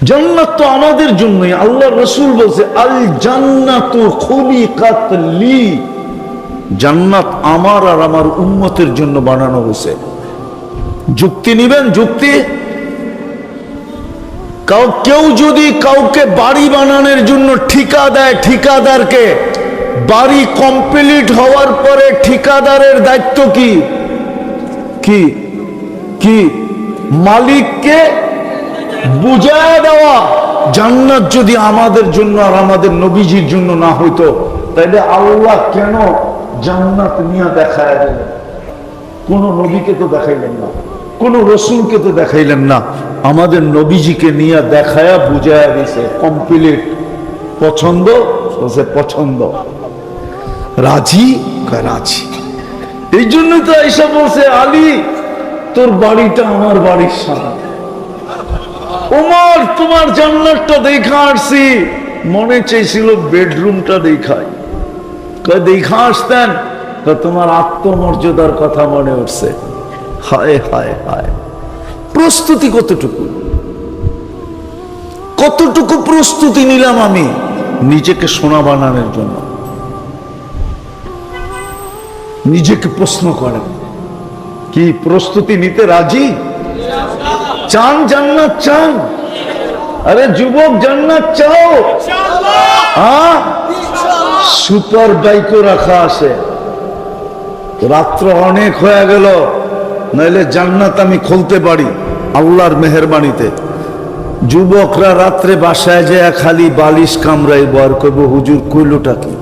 জান্নাত তো আমাদের জন্যই। আল্লাহ রাসূল বলছে আল জান্নাতু খুলিকাত লি, জান্নাত আমার আর আমার উম্মতের জন্য বানানো হয়েছে। যুক্তি নিবেন? যুক্তি? কেউ যদি কাউকে বাড়ি বানানোর জন্য ঠিকা দেয়, ঠিকাদারকে বাড়ি কমপ্লিট হওয়ার পরে ঠিকাদারের দায়িত্ব কি? কি কি? মালিককে বুঝায় দেওয়া। জান্নাত যদি আমাদের জন্য আর আমাদের নবীজির জন্য না হইতো, তাইলে আল্লাহ কেন জান্নাত নিয়ে দেখায় দিলেন? কোন নবীকে তো দেখাইলেন না, কোন রসুলকে তো দেখাইলেন না, আমাদের নবীজিকে নিয়ে দেখায়া বুঝায়া দিছে কমপ্লিট। পছন্দ? বলছে পছন্দ। রাজি? রাজি। এই জন্যই তো আয়েশা বলছে আলী তোর বাড়িটা আমার বাড়ির সামনে। ওমর তোমার জান্নাতটা দেখা আসছি, মনে চাইছিল বেডরুমটা দেখাই। দেখা আসতেন তো তোমার আত্মমর্যাদার কথা মনে উঠছে। হায় হায় হায়, প্রস্তুতি কতটুকু, কতটুকু প্রস্তুতি নিলাম আমি নিজেকে সোনা বানানোর জন্য। নিজেকে প্রশ্ন করেন, কি প্রস্তুতি নিতে রাজি? চান জান্নাত? চান? আরে যুবক জান্নাত চাও? হ্যাঁ, সুপার বাইকও রাখা আছে। রাত্র অনেক হয়ে গেল, নাইলে জান্নাত আমি খুলতে পারি আল্লাহর মেহেরবানিতে। যুবকরা রাত্রে বাসায় যায় খালি বালিশ কামড়াইব আর কইব হুজুর কইলোটা কি।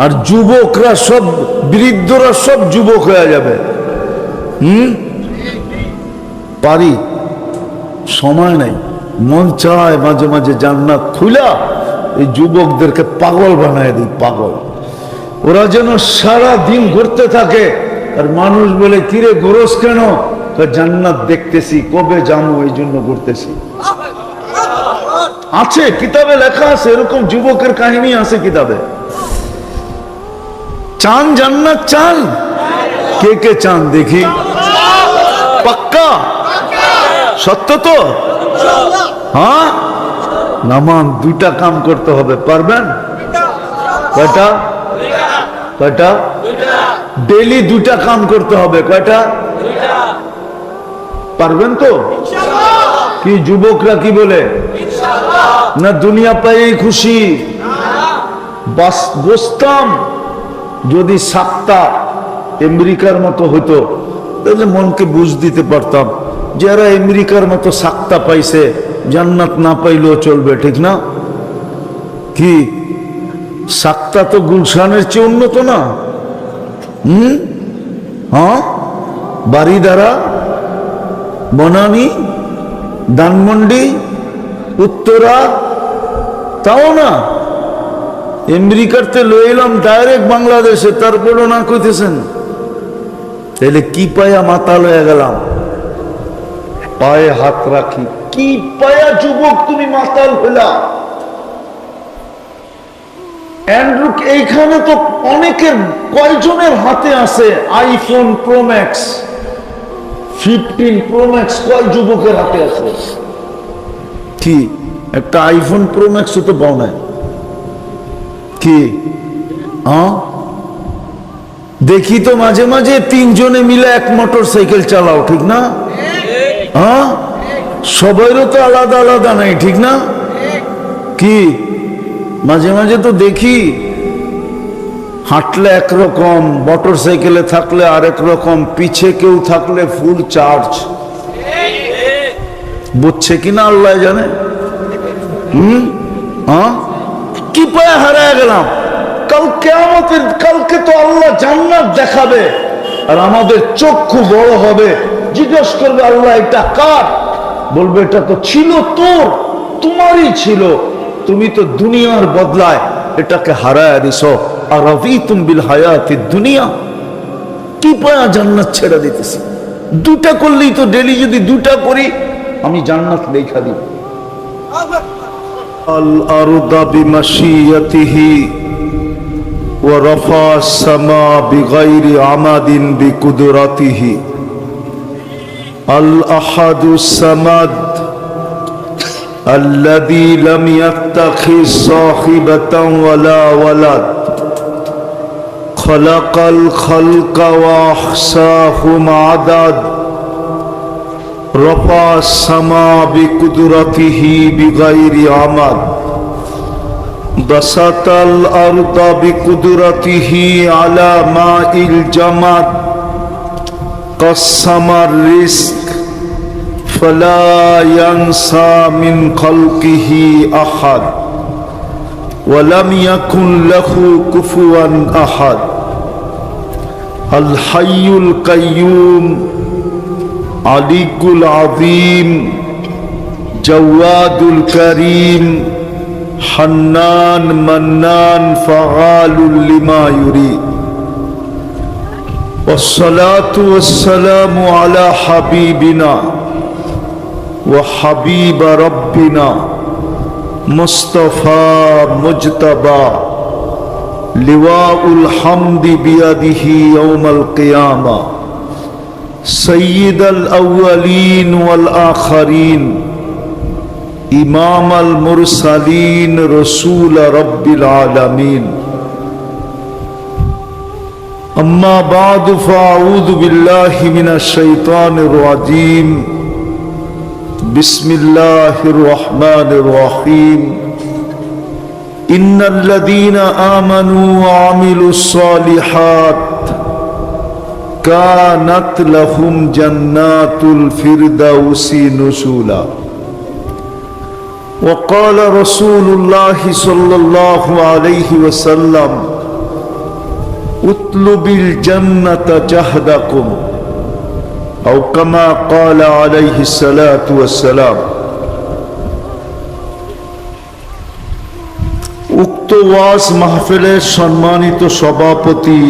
আর যুবকরা সব, বৃদ্ধরা সব যুবক হয়ে যাবে। পারি, সময় নাই। মন চায় মাঝে মাঝে জান্নাত খুলা এই যুবকদেরকে পাগল বানায় দিই, পাগল। ওরা যেন সারা দিন ঘুরতে থাকে, আর মানুষ বলে কিরে ঘোরস কেন? জান্নাত দেখতেছি, কবে যাবো এই জন্য ঘুরতেছি। আছে কিতাবে লেখা আছে, এরকম যুবকের কাহিনী আছে কিতাবে। চান জান্নাত? চান? কে কে চান দেখি? পাক্কা? সত্য তো? হ্যাঁ। নামান দুইটা কাম করতে হবে, পারবেন? কয়টা? কয়টা? ডেলি দুইটা কাম করতে হবে। কয়টা? পারবেন তো? কি যুবকরা কি বলে? না দুনিয়া পাই খুশি? বসতাম যদি সাতটা আমেরিকার মতো হইতো, তাহলে মনকে বুঝ দিতে পারতাম যারা আমেরিকার মতো সাক্তা পাইছে, জান্নাত না পাইলেও চলবে, ঠিক না? কি সাক্তা তো গুলশানের চেয়ে উন্নত না? হ্যাঁ, বাড়িধারা, বনানী, ধানমন্ডি, উত্তরা, তাও না। আমেরিকাতে লই এলাম ডাইরেক্ট বাংলাদেশে, তারপরও না কইতেছেন। তাহলে কি পায়া মাতাল হয়ে গেলাম? পায়ে হাত রাখি, কি পায়া যুবক তুমি মাতাল হইলা? অ্যান্ড্রয়েড এইখানে তো অনেকের, কয়জনের হাতে আছে iPhone pro max, 15 pro max? কয় যুবকের হাতে আছে? কি একটা আইফোন প্রো ম্যাক্স তো পাও নাই? কি দেখি তো মাঝে মাঝে তিনজনে মিলে এক মোটর সাইকেল চালাও, ঠিক না? হ্যাঁ, সবাইরও তো আলাদা আলাদা নাই, ঠিক না? কি মাঝে মাঝে তো দেখি হাঁটলে একরকম, মোটর সাইকেলে থাকলে আরেক রকম, পিছে কেউ থাকলে ফুল চার্জ। বুঝছে কিনা আল্লাহ জানে। কি পায়ে হারায় গেলাম? কাল কিয়ামতের, কালকে তো আল্লাহ জান্নাত দেখাবে, আর আমাদের চক্ষু বড় হবে। জিজ্ঞেস করবে আল্লাহ এটা কার? বলবে এটা তো ছিল তোর, তোমারই ছিল, তুমি তো দুনিয়ার বদলায় এটাকে হারায় দিছো। আর রাদিতুম বিল হায়াতিদ দুনিয়া, কি পায়া জান্নাত ছেড়ে দিতেছি? দুটা করলেই তো, ডেলি যদি দুটা করি আমি জান্নাত লেখা দিব। আল আরদা বিমাশিয়াতিহি ওয়া রাফা আস-সামা বিগাইরি আমাদিন বিকুদরাতিহি। আল আহাদুস সামাদ الذي لم يتخذ صاحبة ولا ولد خلق الخلق وأحصاهم عدد رفع السماء بقدرته بغير عمد بسط الأرض بقدرته على ماء الجمد قسم الرزق فلا ينسى من خلقه أحد ولم يكن له كفوا أحد الحي القيوم علي العظيم جواد الكريم حنان منان فعال لما يريد والصلاة والسلام على حبيبنا وحبيب ربنا مصطفى مجتبى لواء الحمد بيده يوم القيامة سيد الأولين والآخرين إمام المرسلين رسول رب العالمين أما بعد فأعوذ بالله من الشيطان الرجيم بسم الله الرحمن الرحيم إن الذين آمنوا وعملوا الصالحات كانت لهم جنات الفردوس نزلا وقال رسول الله صلى الله عليه وسلم اطلب الجنة جهدكم أو كما قال عليه الصلاة والسلام উক্ত ওয়াজ মাহফিলের সম্মানিত সভাপতি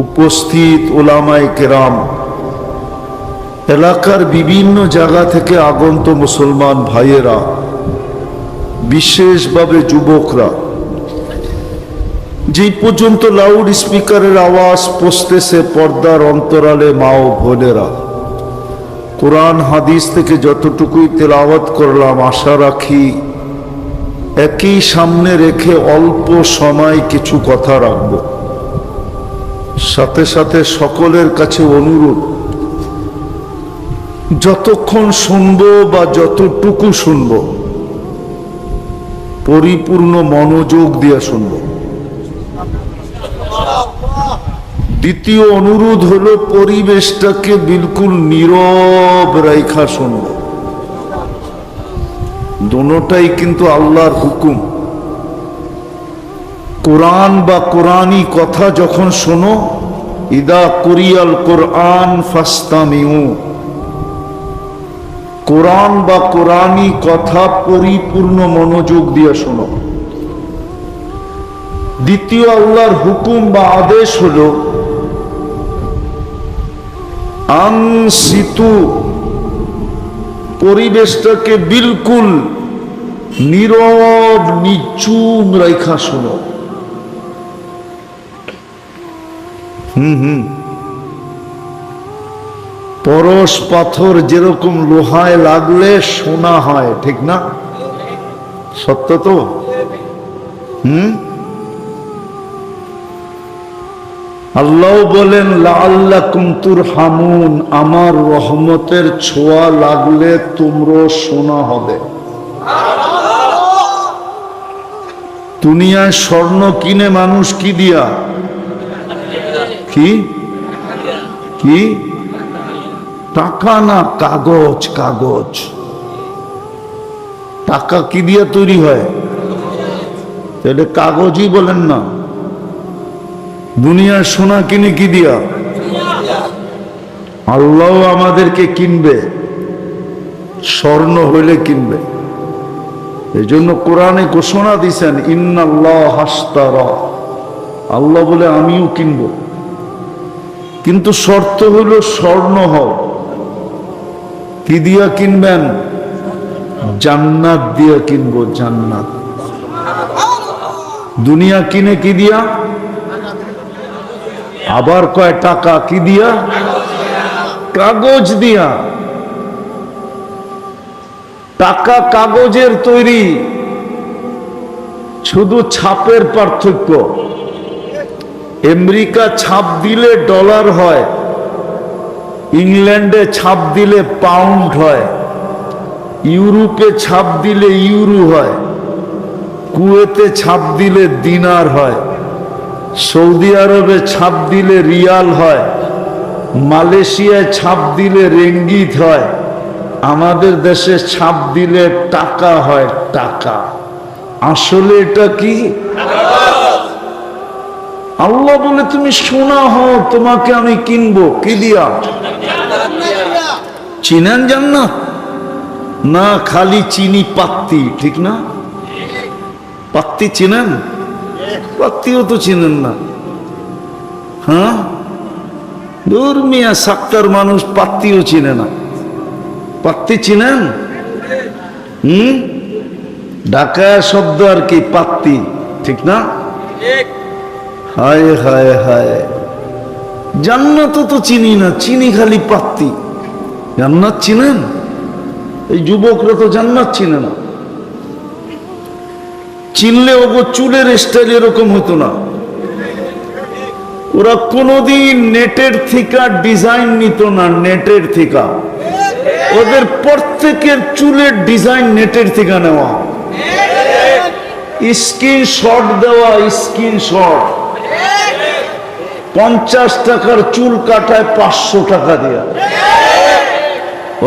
উপস্থিত উলামায়ে কেরাম এলাকার বিভিন্ন জায়গা থেকে আগত মুসলমান ভাইয়েরা বিশেষভাবে যুবকরা যে পর্যন্ত লাউড স্পিকারের আওয়াজ পৌঁছতেছে পর্দার অন্তরালে মা ও বোনেরা কোরআন হাদিস থেকে যতটুকুই তেলাওয়াত করলাম আশা রাখি একই সামনে রেখে অল্প সময় কিছু কথা রাখব সাথে সাথে সকলের কাছে অনুরোধ যতক্ষণ শুনবো বা যতটুকু শুনবো পরিপূর্ণ মনোযোগ দিয়ে শুনবো দ্বিতীয় অনুরোধ হলো পরিবেশটাকে বিলকুল নীরব রাইখা শুনবো দোনোটাই কিন্তু আল্লাহর হুকুম কোরআন বা কোরআনী কথা যখন শোনো ইদা কুরিয়াল কোরআন ফাস্তামিউ কোরআন বা কোরআনী কথা পরিপূর্ণ মনোযোগ দিয়ে শোনো দ্বিতীয় আল্লাহর হুকুম বা আদেশ হলো আনসিতু পরিবেশটাকে বিলকুল নীরব নিচুম রাইখা শোনো পরশ পাথর যেরকম লোহায় লাগলে সোনা হয় ঠিক না সত্য তো আল্লাহ বলেন লাআল্লাকুম তুরহামুন আমার রহমতের ছোঁয়া লাগলে তোমরা সোনা হবে দুনিয়ায় স্বর্ণ কিনে মানুষ কি দিয়া কি কি টাকা না কাগজ কাগজ টাকা কি দিয়া তৈরি হয় তাহলে কাগজই বলেন না দুনিয়ার সোনা কিনে কি দিয়া আল্লাহ আমাদেরকে কিনবে স্বর্ণ হইলে কিনবে এই জন্য কোরআনে ঘোষণা দিয়েছেন ইন্নাল্লাহ হাশতারা আল্লাহ বলে আমিও কিনব কিন্তু শর্ত হলো স্বর্ণ হও কি দিয়া কিনবেন জান্নাত দিয়া কিনবো জান্নাত দুনিয়া কিনে কি দিয়া আবার কয় টাকা কি দিয়া কাগজ দিয়া টাকা কাগজের তৈরি, শুধু ছাপের পার্থক্য। আমেরিকা ছাপ দিলে ডলার হয়, ইংল্যান্ডে ছাপ দিলে পাউন্ড হয়, ইউরোপে ছাপ দিলে ইউরো হয়, কুয়েতে ছাপ দিলে দিনার হয়, সৌদি আরবে ছাপ দিলে রিয়াল হয়, মালয়েশিয়ায় ছাপ দিলে রেঙ্গিত হয়, আমাদের দেশে ছাপ দিলে টাকা হয়। টাকা আসলে এটা কি? আল্লাহ বলে তুমি সোনা হও, তোমাকে আমি কিনবো কি দিয়া? চিনেন জান্নাত? না, খালি চিনি পাত্তি, ঠিক না? পাত্তি চিনেন? পাত্তিও তো চিনেন না। হ্যাঁ, দূর মিয়া, সাক্কার মানুষ পাত্তিও চিনে না। পাত্তি চিনেন? ঢাকায় শব্দ আর কি পাত্তি, ঠিক না? হায় হায় হায়, জান্নাত তো চিনি না, চিনি খালি পাত্তি। জান্নাত চিনেন? এই যুবকরা তো জান্নাত চিনে না। চিনলে ওগো চুলের স্টাইল এরকম হতো না। ওরা কোনোদিন নেটের থেকে ডিজাইন নিত না, নেটের থেকে। ওদের প্রত্যেকের চুলের ডিজাইন নেটের থেকে নেওয়া, স্ক্রিনশট দেওয়া, স্ক্রিনশট। 50 টাকার চুল কাটায় 500 টাকা দেয়া।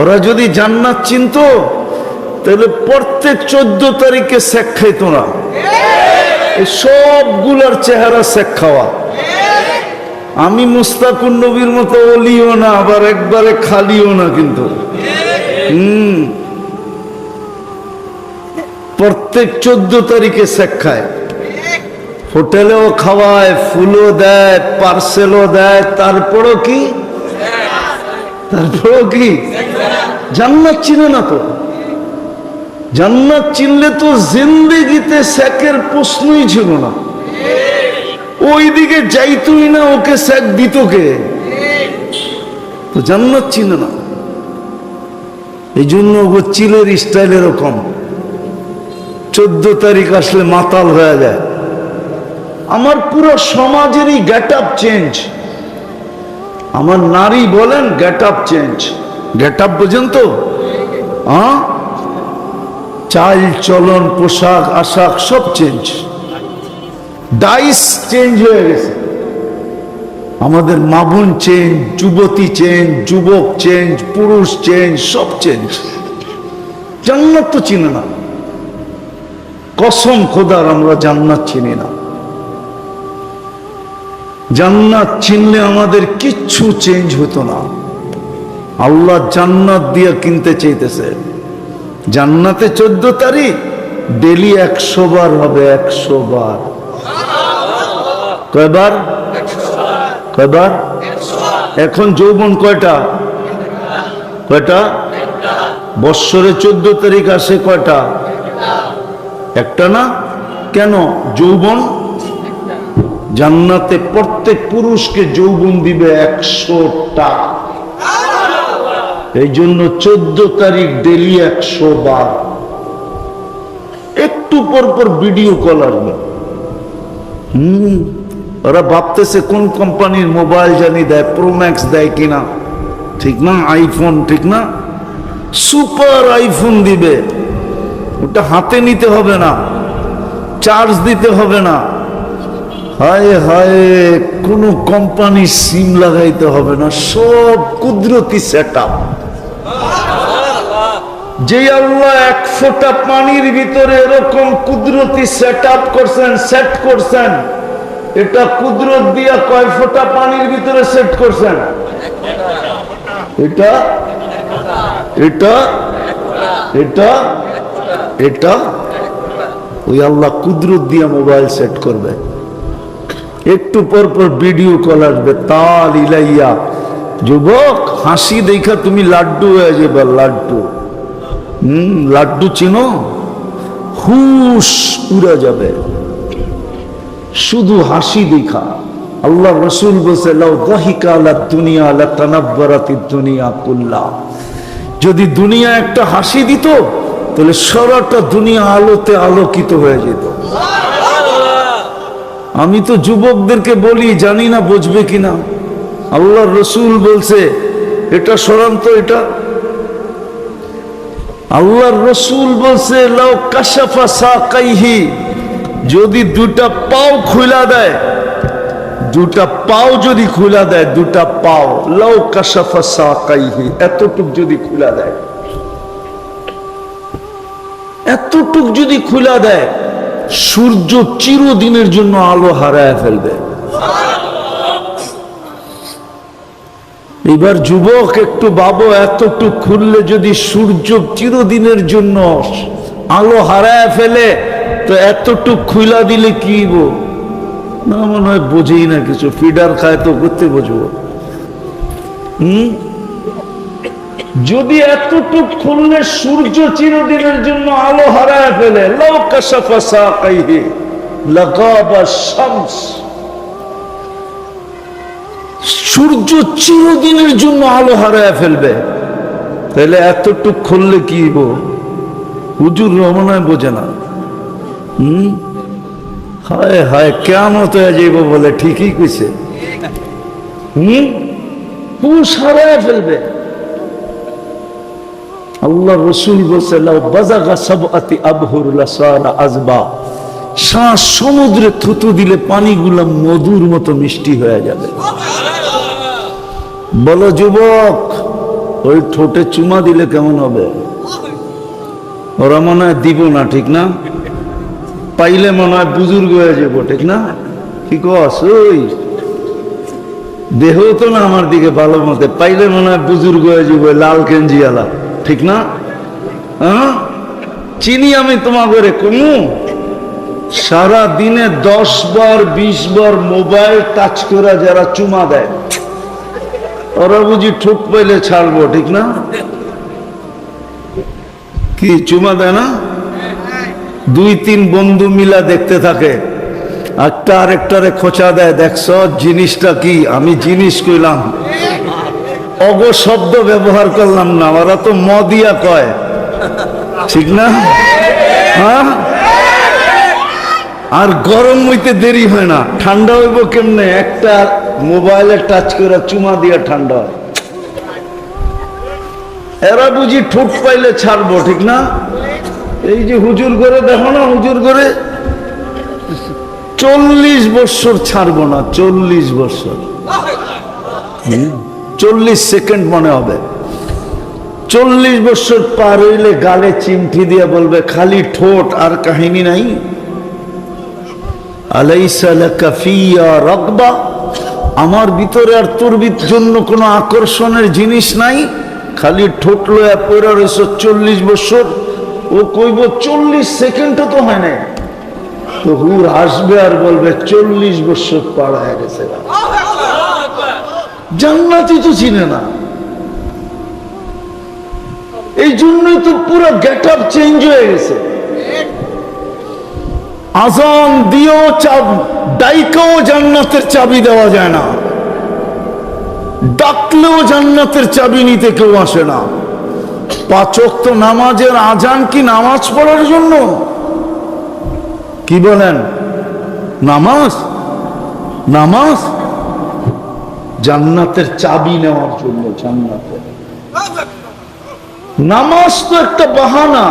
ওরা যদি জান্নাত চিনতো তাহলে প্রত্যেক 14 তারিখে শেখ খাইতো না। সবগুলার চেহারা শেখ খাওয়া। আমি মুস্তাকুন নবীর মতো ওলিও না, আবার একবারে খালিও না, কিন্তু প্রত্যেক 14 তারিখে শেখ খায়। হোটেলেও খাওয়ায়, ফুলও দেয়, পার্সেলও দেয়, তারপরও কি? জান্নাত চিনে না তো। জান্নাত চিনলে তো জিন্দেগিতে শেখের প্রশ্নই ছিল না। ওইদিকে যাইতই না, ওকে শেখ দিত কে? তো জান্নাত চিনে না, এই জন্য ও চিলের স্টাইল এরকম। 14 তারিখ আসলে মাতাল হয়ে যায়। আমার পুরো সমাজেরই গেট আপ চেঞ্জ। আমার নারী বলেন get up change. Get up বোঝেন তো? চাল চলন, পোশাক আশাক সব চেঞ্জ। ডাইস চেঞ্জ হয়ে গেছে। আমাদের মা বোন চেঞ্জ, যুবতী চেঞ্জ, যুবক চেঞ্জ, পুরুষ চেঞ্জ, সব চেঞ্জ। জান্নাত তো চিনে না। কসম খোদার, আমরা জান্নাত চিনি না। জান্নাত চিনলে আমাদের কিচ্ছু চেঞ্জ হতো না। আল্লাহ জান্নাত দিয়ে কিনতে চাইতেছে। জান্নাতে 14 তারিখ ডেলি 100 বার হবে। 100 বার। কয়বার? কয়বার? এখন যৌবন কয়টা? কয়টা? বৎসরে 14 তারিখ আসে কয়টা? একটা না? কেন? যৌবন। জান্নাতে প্রত্যেক পুরুষকে যৌবন দিবে 100টা। এই জন্য 14 তারিখ ডেলি 100 বার। একটু পর পর ভিডিও কল আসবে। ওরা ভাবতেছে কোন কোম্পানির মোবাইল জানি দেয়, প্রোম্যাক্স দেয় কিনা, ঠিক না? আইফোন, ঠিক না? সুপার আইফোন দিবে। ওটা হাতে নিতে হবে না, চার্জ দিতে হবে না। হায় হায়, কোন কোম্পানির সিম লাগাইতে হবে না, সব কুদরতি সেটআপ। যে আল্লাহ 1 ফোঁটা পানির ভিতরে এরকম কুদরতি সেটআপ করছেন, সেট করছেন, এটা কুদরত দিয়া কয় ফোঁটা পানির ভিতরে সেট করছেন? এটা এটা এটা এটা ওই আল্লাহ কুদরত দিয়া মোবাইল সেট করবে। একটু পর পর ভিডিও কল আসবে। তাল ইলাইয়া। যুবক, হাসি দেখা তুমি লাড্ডু হয়ে যাবে। লাড্ডু, লাড্ডু চিনো? হুশ উড়ে যাবে শুধু হাসি দেখা। আল্লাহ রসুল বলছে, লাউ দাহিকা আলা দুনিয়া লাতানাব্বারাতিদ দুনিয়া কুল্লা। যদি দুনিয়া একটা হাসি দিত তাহলে সারাটা দুনিয়া আলোতে আলোকিত হয়ে যেত। আমি তো যুবকদেরকে বলি, জানি না বুঝবে কিনা, আল্লাহর রসুল বলছে এটা সরান তো, এটা আল্লাহর রসুল বলছে লাউ কাশাফা সাকাইহি, যদি দুটা পাও খুলা দেয়, দুটা পাও যদি খুলা দেয়, দুটা পাও, লাউ কাশাফা সাকাইহি, এতটুক যদি খুলা দেয়, এতটুক যদি খুলা দেয়, সূর্য চিরদিনের জন্য আলো হারায় ফেলবে। এবার যুবক একটু ভাবো, এতটুক খুললে যদি সূর্য চিরদিনের জন্য আলো হারায় ফেলে, তো এতটুক খুলা দিলে কি না, মনে হয় বোঝেই না কিছু, ফিডার খায় তো করতে বুঝবো। যদি এতটুক খুললে সূর্য চিরদিনের জন্য আলো হারায় ফেলে, লাউ কাশাফা সাকাইহি লাগাবা শামস, সূর্য চিরদিনের জন্য আলো হারায় ফেলবে, তাহলে এতটুক খুললে কি হুজুর রহমানায় বোঝে না। হায় হায়, কিয়ামত হয়ে যাইব বলে ঠিকই কইছে। হুশ হারায় ফেলবে। আল্লাহ রসুল বলছে লাউ বাযাগা সাবআতি আবহুর লাসারা আযবা, শ্বাস সমুদ্রে থুতু দিলে পানিগুলো মধুর মতো মিষ্টি হয়ে যাবে। বলো যুবক, ওই ঠোঁটে চুমা দিলে কেমন হবে? ওরা মনে হয় দিব না, ঠিক না? পাইলে মনে হয় বুজুর্গ হয়ে যাবো, ঠিক না? কি কস? ওই দেহ তো না আমার দিকে ভালো মতে, পাইলে মনে হয় বুজুর্গ হয়ে যাবো, লাল গেঞ্জিওয়ালা, ঠিক না? হ্যাঁ, চিনি আমি তোমাকে কমু। সারা দিনে 10 বার 20 বার মোবাইল টাচ করে যারা চুমা দেয়, ওরা বুঝি ঠোঁট পাইলে ছাড়বো, ঠিক না? কি চুমা দেয় না? 2-3 বন্ধু মিলা দেখতে থাকে, একটা আরেকটারে খোঁচা দেয়, দেখছ জিনিসটা কি? আমি জিনিস কইলাম, অগ শব্দ ব্যবহার করলাম না, ওরা তো মদিয়া কয়, ঠিক না? হ্যাঁ, আর গরম হইতে দেরি হয় না, ঠান্ডা হইব কেমনে? একটা মোবাইলে টাচ করে চুমা দিয়া ঠান্ডা হয়। এরা বুঝি ঠোঁট পাইলে ছাড়বো, ঠিক না? এই যে হুজুর করে দেখো না, হুজুর করে 40 বছর ছাড়বো না, 40 বছর, 40 সেকেন্ড মনে হবে। 40 বছর পার হইলে গালে চিমটি দিয়ে বলবে খালি ঠোঁট, আর কাহিনী নাই। আলাইসা লাকা ফিয়া রাগবা, আমার ভিতরে আর তোর জন্য কোনো আকর্ষণের জিনিস নাই, খালি ঠোঁট লয়া পড়া রয়েছ 40 বছর। ও কইব 40 সেকেন্ডও তো হয় না, তো হুর আসবে আর বলবে 40 বছর পার হয়ে গেছে। জান্নাতি তো চিনে না, এই জন্যই তো পুরো গেট আপ চেঞ্জ হয়ে গেছে। আজান দিয়েও ডাইকেও জান্নাতের চাবি দেওয়া যায় না, ডাকলেও জান্নাতের চাবি নিতে কেউ আসে না। 5 ওয়াক্ত নামাজের আজান কি নামাজ পড়ার জন্য? কি বলেন? নামাজ, নামাজ জান্নাতের চাবি নেওয়ার জন্য। জান্নাতের নামাজ তো একটা বাহানা,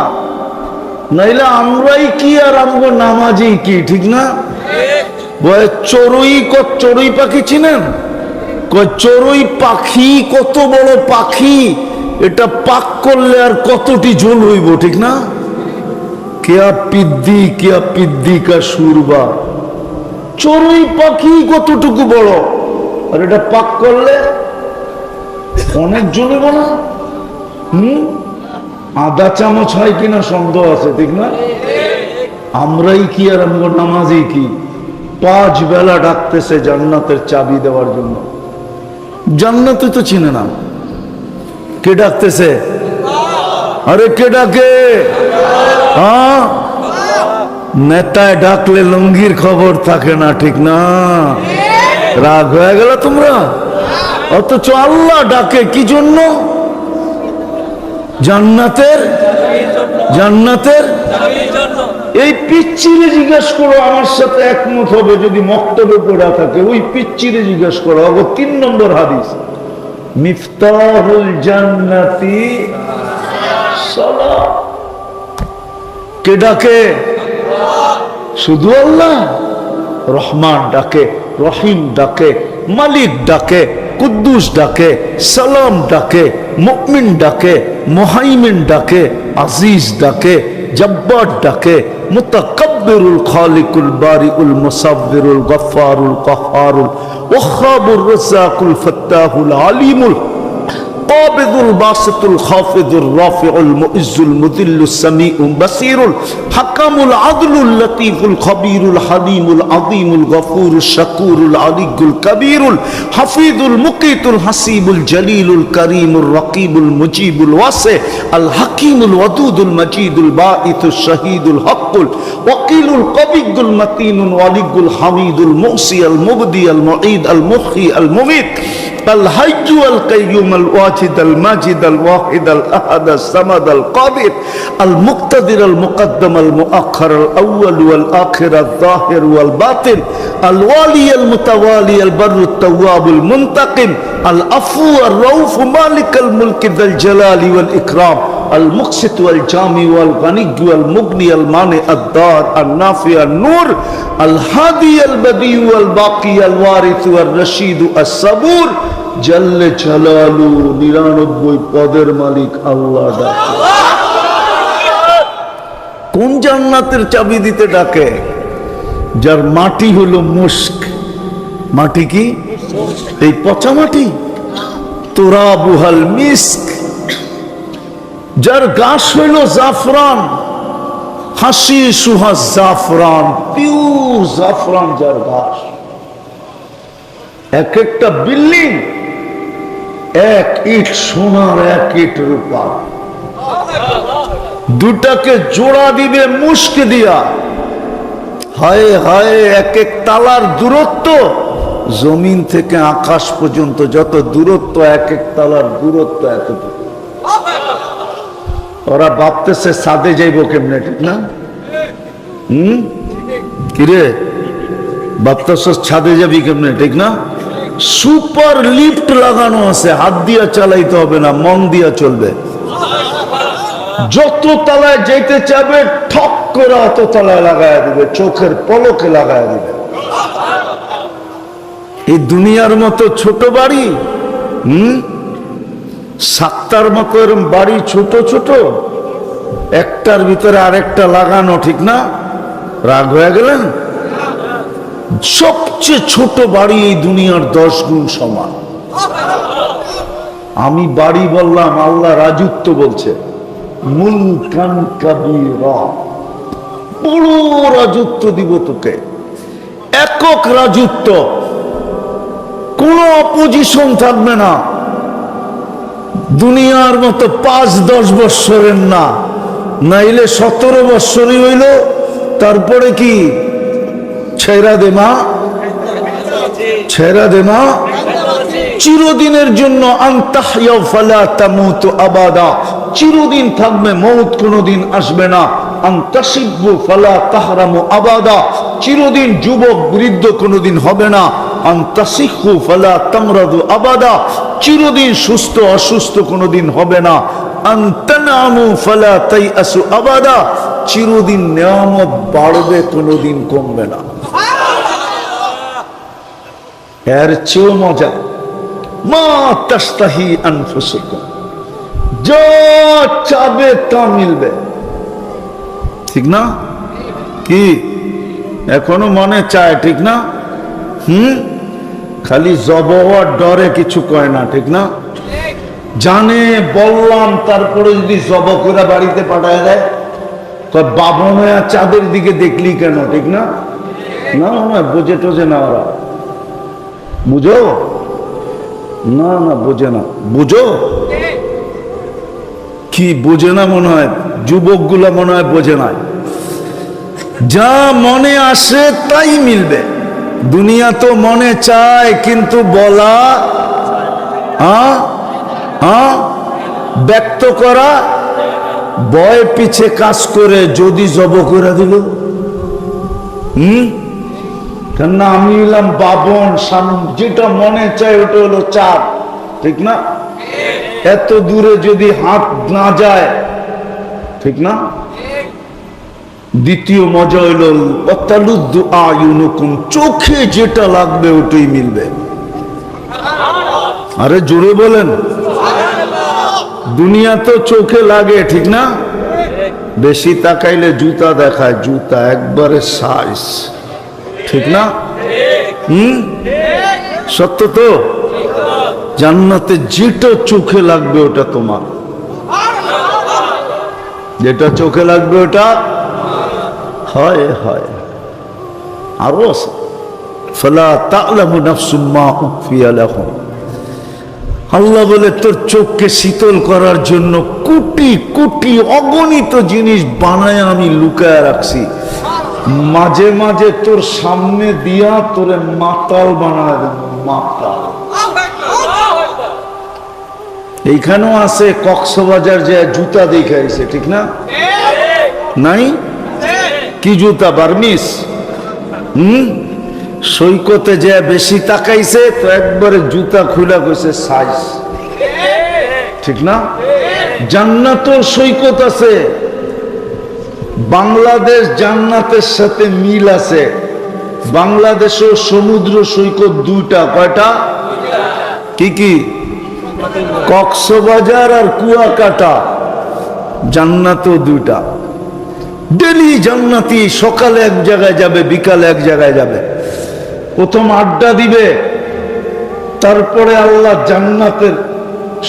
নাইলে আমরাই কি আর আমগো নামাজই কি, ঠিক না? চড়ুই, চড়ুই পাখি চিনেন? চড়ুই পাখি কত বড় পাখি, এটা পাক করলে আর কতটি ঝোল হইব, ঠিক না? কেয়া পিদ্দি কা সুরবা, চড়ুই পাখি কতটুকু বড়, আর এটা পাক করলে অনেক ঝোল হইব না? আধা চামচ হয় কিনা সন্দেহ আছে, ঠিক না? আমরাই কি আর আমগো নামাজই কি? 5 বেলা ডাকতেছে জান্নাতের চাবি দেওয়ার জন্য। জান্নাতে তো চিনে না, কে ডাকতেছে? আরে কে ডাকে? হ্যাঁ, নেতায় ডাকলে লুঙ্গির খবর থাকে না, ঠিক না? রাগ হয়ে গেল তোমরা? অথচ আল্লাহ ডাকে কি জন্য? জান্নাতের জান্নাতের এই পিচ্চিরে জিজ্ঞাসা করো, আমার সাথে একমত হবে যদি মক্তবে পড়া থাকে। ওই পিচ্চিরে জিজ্ঞাসা করো। 3 নম্বর হাদিস, মিফতাহুল জান্নাতি সালাত। কে ডাকে? শুধু আল্লাহ। রহমান ডাকে, রহিম ডাকে, মালিক ডাকে, কুদ্দুস ডাকে, সালাম ডাকে, মুমিন ডাকে, মুহাইমিন ডাকে, আজিজ ডাকে, জব্বার ডাকে, মুতাকাব্বিরুল খালিকুল বারিউল মুসাব্বিরুল গফফারুল কাহ্হারুল ওয়াহ্হাবুর রাজ্জাকুল ফাত্তাহুল আলিমুল قابض الباسط الخافض الرافع المؤز المذل السميع البصير الحكم العدل اللطيف الخبير الحليم العظيم الغفور الشكور العلي الكبير الحفيظ المقيت الحسيب الجليل الكريم الرقيب المجيب الواسع الحكيم الودود المجيد الباعث الشهيد الحق الوكيل القوي المتين الولي الحميد المؤسي المبدي المعيد المحيي المميت الحي القيوم الواجد الماجد الواحد الأحد الصمد القادر المقتدر المقدم المؤخر الأول والآخر الظاهر والباطن الوالي المتوالي البر التواب المنتقم العفو الرؤوف مالك الملك ذا الجلال والإكرام المقسط والجامع والغني والمغني المانع الضار النافع النور الهادي البديع والباقي الوارث والرشيد الصبور জল্লে জালালু 99 পদের মালিক আল্লাহ ডাকে। কোন জান্নাতের চাবি দিতে ডাকে? যার মাটি হলো মুস্ক। মাটি কি? এই পচা মাটি। তুরাবুহাল মিস্ক। যার গাছ হইল জাফরান, হাসিসুহা জাফরান, পিওর জাফরান যার গাছ। এক একটা বিল্ডিং 1 ইট সোনার 1 ইট রূপা। দুটাকে জোড়া দিবে মুস্ক দিয়া। হায় হায়, এক এক তালার দূরত্ব জমিন থেকে আকাশ পর্যন্ত যত দূরত্ব, এক এক তালার দূরত্ব এতটুকু। ওরা ভাবতেছে ছাদে যাইব কেমনে, ঠিক না? কিরে ভাবতেছ ছাদে যাবি কেমনে, ঠিক না? সুপার লিফট লাগানো আছে, হাত দিয়া চালাইতে হবে না, মন দিয়া চলবে। যত তলায় যেতে চাবে ঠক করে অত তলায় লাগায় দিবে, চোখের পলকে লাগায় দিবে। এই দুনিয়ার মতো ছোট বাড়ি, সাতটার মতো এরকম বাড়ি ছোট ছোট, একটার ভিতরে আরেকটা লাগানো, ঠিক না? রাগ হয়ে গেলেন? সবচেয়ে ছোট বাড়ি এই দুনিয়ার 10 গুণ সমান। আমি বাড়ি বললাম, আল্লাহ রাজত্ব বলছে। মুলকান কাবীরা, বড় রাজত্ব দিব তোকে, একক রাজত্ব, কোন অপোজিশন থাকবে না। দুনিয়ার মতো 5-10 বৎসরের না, নাইলে 17 বৎসরই হইল। তারপরে কি? ছেড়া দে মা, ছেড়া দে মা। চিরদিনের জন্য আনতাহইয়া ফালা তামুতু আবাদা, চিরদিন থাকবে, মউত কোনদিন আসবে না। আনতাশিবু ফালা তাহরামু আবাদা, চিরদিন যুবক বৃদ্ধ কোনদিন হবে না। আনতাসিহু ফালা তামরাদু আবাদা, চিরদিন সুস্থ অসুস্থ কোনদিন হবে না। আনতানামু ফালা তাইআসু আবাদা, চিরদিন নিয়ামত বাড়বে, কোনদিন কমবে না। এর চেয়েও মজা, মা তাস্তাহি আনফুসুকুম, যা চাবে তা মিলবে, ঠিক না? কি এখনো মনে চায়, ঠিক না? খালি জব হওয়ার ডরে কিছু কয় না, ঠিক না? জানে বললাম, তারপরে যদি জব করে বাড়িতে পাঠায় দেয়, বাবনা চাঁদের দিকে দেখলি কেন, ঠিক না? না না, বোঝে টোঝে না ওরা। বুঝো না? না বোঝে না। বুঝো কি বোঝে না? মনে হয় যুবক গুলা মনে হয় বোঝে না। যা মনে আসে তাই মিলবে। দুনিয়া তো মনে চায়, কিন্তু বলা, ব্যক্ত করা বয় পিছে কাজ করে যদি জব করে দিল, কেননা আমি এলাম বাবন, যেটা মনে চাই ওটা হলো চাপ, ঠিক না? এত দূরে যদি হাত না যায়, ঠিক না? দ্বিতীয় মজা হইল অতালুদ্দু আয়ুনুকুম, চোখে যেটা লাগবে ওটাই মিলবে। আরে জোরে বলেন। দুনিয়া তো চোখে লাগে, ঠিক না? বেশি তাকাইলে জুতা দেখায়, জুতা একবারে সাইজ, ঠিক না? সত্য তো। জান্নাতে যেটা চোখে লাগবে ওটা তোমার, যেটা চোখে লাগবে ওটা হয় হয়। আরো আছে, ফালা তা'লামু নাফসুম মা উখফিয়া লাহুম। আল্লাহ বলে তোর চোখকে শীতল করার জন্য কোটি কোটি অগণিত জিনিস বানায় আমি লুকায় রাখছি, মাঝে মাঝে তোর সামনে দিয়া তোরে মাতাল বানায় দেব, মাতাল। এইখানেও আছে কক্সবাজার যে জুতা দেখাইছে, ঠিক না? নাই? কি জুতা? বার্মিস। সৈকতে যে বেশি তাকাইছে তো একবারে জুতা খুলা কইছে সাইজ, ঠিক না? জান্নাতের সৈকত আছে, বাংলাদেশ জান্নাতের সাথে মিল আছে। বাংলাদেশের সমুদ্র সৈকত দুইটা, কয়টা? কি কি? কক্সবাজার আর কুয়াকাটা। জান্নাতও দুইটা। ডেলি জান্নাতি সকালে এক জায়গায় যাবে, বিকালে এক জায়গায় যাবে, প্রথম আড্ডা দিবে, তারপরে আল্লাহ জান্নাতের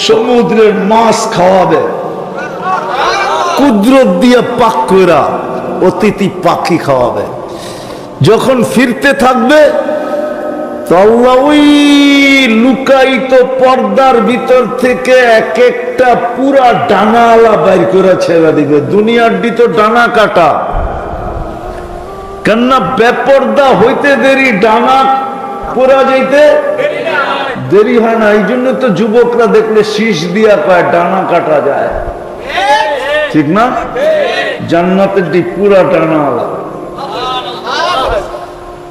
সমুদ্রের মাছ খাওয়াবে, কুদরত দিয়ে পাক কইরা অতিথি পাখি খাওয়াবে। যখন ফিরতে থাকবে তো আল্লাহ ওই লুকায়িত পর্দার ভিতর থেকে এক একটা পুরা ডানাওয়ালা বাইর করে ছেড়ে দিবে। দুনিয়ার দি তো ডানা কাটা, কেননা বেপর্দা হইতে দেরি, ডানা পুরা যাইতে দেরি হয় না। এই জন্য তো যুবকরা দেখলে শীষ দিয়া পায় ডানা কাটা যায়, ঠিক না? জান্নাতের দি পুরা ডানাওয়ালা।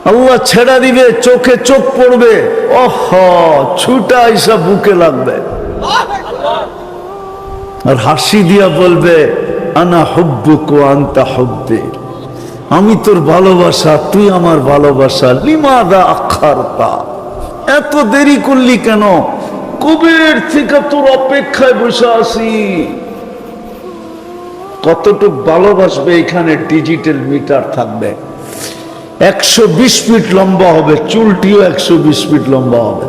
আল্লাহ ছেড়া দিবে, চোখে চোখ পড়বে, ওহ ছুটা এসা বুকে লাগবে, আর হাসি দিয়া বলবে আনা হুব্বুক ওয়া আনতা হুব্বি, আমি তোর ভালোবাসা, তুই আমার ভালোবাসা। লিমাদা আখারতা, এত দেরি করলি কেন? কবের থেকে তোর অপেক্ষায় বসে আছি। কতটুক ভালোবাসবে এখানে ডিজিটাল মিটার থাকবে। 120 ফিট লম্বা হবে, চুলটিও 120 ফিট লম্বা হবে।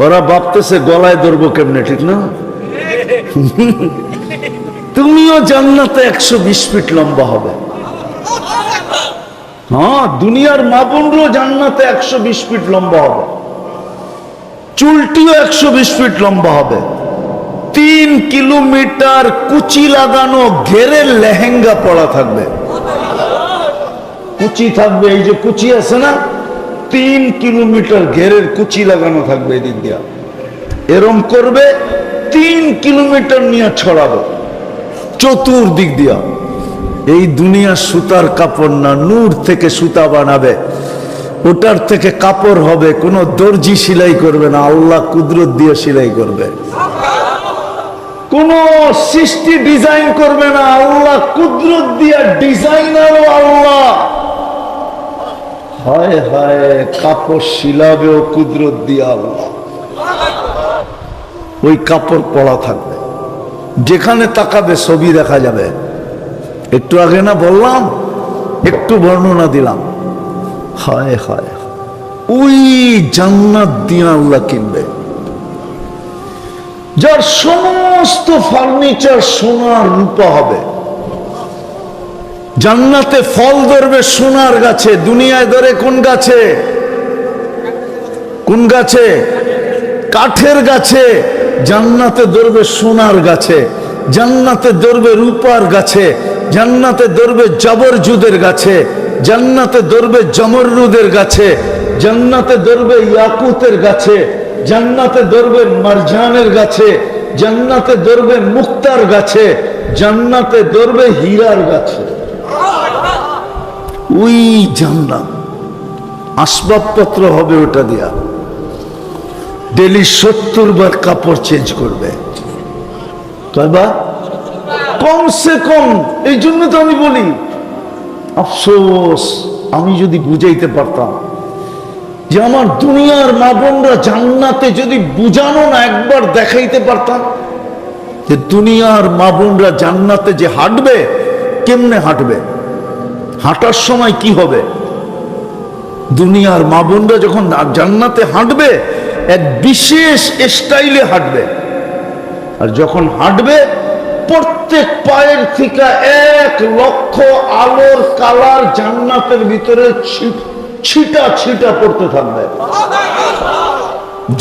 ওরা ভাবতেছে গলায় ধরবো কেমনে, ঠিক না? তুমিও জান্নাতে 120 ফিট লম্বা হবে। হ্যাঁ, দুনিয়ার মা বোনরাও জান্নাতে 120 ফিট লম্বা হবে, চুলটিও 120 ফিট লম্বা হবে। 3 কিলোমিটার কুচি লাগানো ঘেরের লেহেঙ্গা পরা থাকবে, কুচি থাকবে, এই যে কুচি আছে না, 3 কিলোমিটার ঘেরের কুচি লাগানো থাকবে। এদিক দিয়া এরম করবে, 3 কিলোমিটার নিয়ে ছড়াবে চতুর্দিক দিয়া। এই দুনিয়া সুতার কাপড় না, নূর থেকে সুতা বানাবে, ওটার থেকে কাপড় হবে। কোনো দর্জি সেলাই করবে না, আল্লাহ কুদরত দিয়ে সেলাই করবে। কোন সৃষ্টি ডিজাইন করবে না, আল্লাহ কুদরত দিয়ে ডিজাইনারও আল্লাহ। হায় হায়, কাপড় শিলাবেও কুদরত দিয়ে আল্লাহ। ওই কাপড় পরা থাকবে, যেখানে তাকাবে ছবি দেখা যাবে। একটু আগে না বললাম, একটু বর্ণনা দিলাম। হায় হায়, ওই জান্নাত দিয়ে আল্লাহ কিনবে, যার সমস্ত ফার্নিচার সোনার রূপা হবে। জান্নাতে ফল ধরবে সোনার গাছে। দুনিয়ায় ধরে কোন গাছে? কোন গাছে? কাঠের গাছে। জান্নাতে ধরবে সোনার গাছে, জান্নাতে ধরবে রূপার গাছে, জান্নাতে ধরবে জবরজুদের গাছে, জান্নাতে ধরবে জমরুদের গাছে, জান্নাতে ধরবে ইয়াকুতের গাছে, জান্নাতে ধরবে মারজানের গাছে, জান্নাতে ধরবে মুক্তার গাছে, জান্নাতে ধরবে হীরার গাছে, ওই জান্নাত আসবাবপত্র হবে ওটা দিয়া, ডেলি 70 বার কাপড় চেঞ্জ করবে, কয়বার? কমসে কম। এই জন্য তো আমি বলি, আফসোস আমি যদি বুঝাইতে পারতাম যে আমার দুনিয়ার মা বোনরা জান্নাতে যদি বুঝানো না একবার দেখাইতে পারতাম যে দুনিয়ার মা বোনরা জান্নাতে যে হাঁটবে, কেমনে হাঁটবে, হাঁটার সময় কি হবে। দুনিয়ার মা বোনরা যখন জান্নাতে হাঁটবে এক বিশেষ স্টাইলে হাঁটবে, আর যখন হাঁটবে প্রত্যেক পায়ের থেকে 1 লক্ষ আলোর কালার জান্নাতের ভিতরে ছিটা ছিটা পড়তে থাকবে।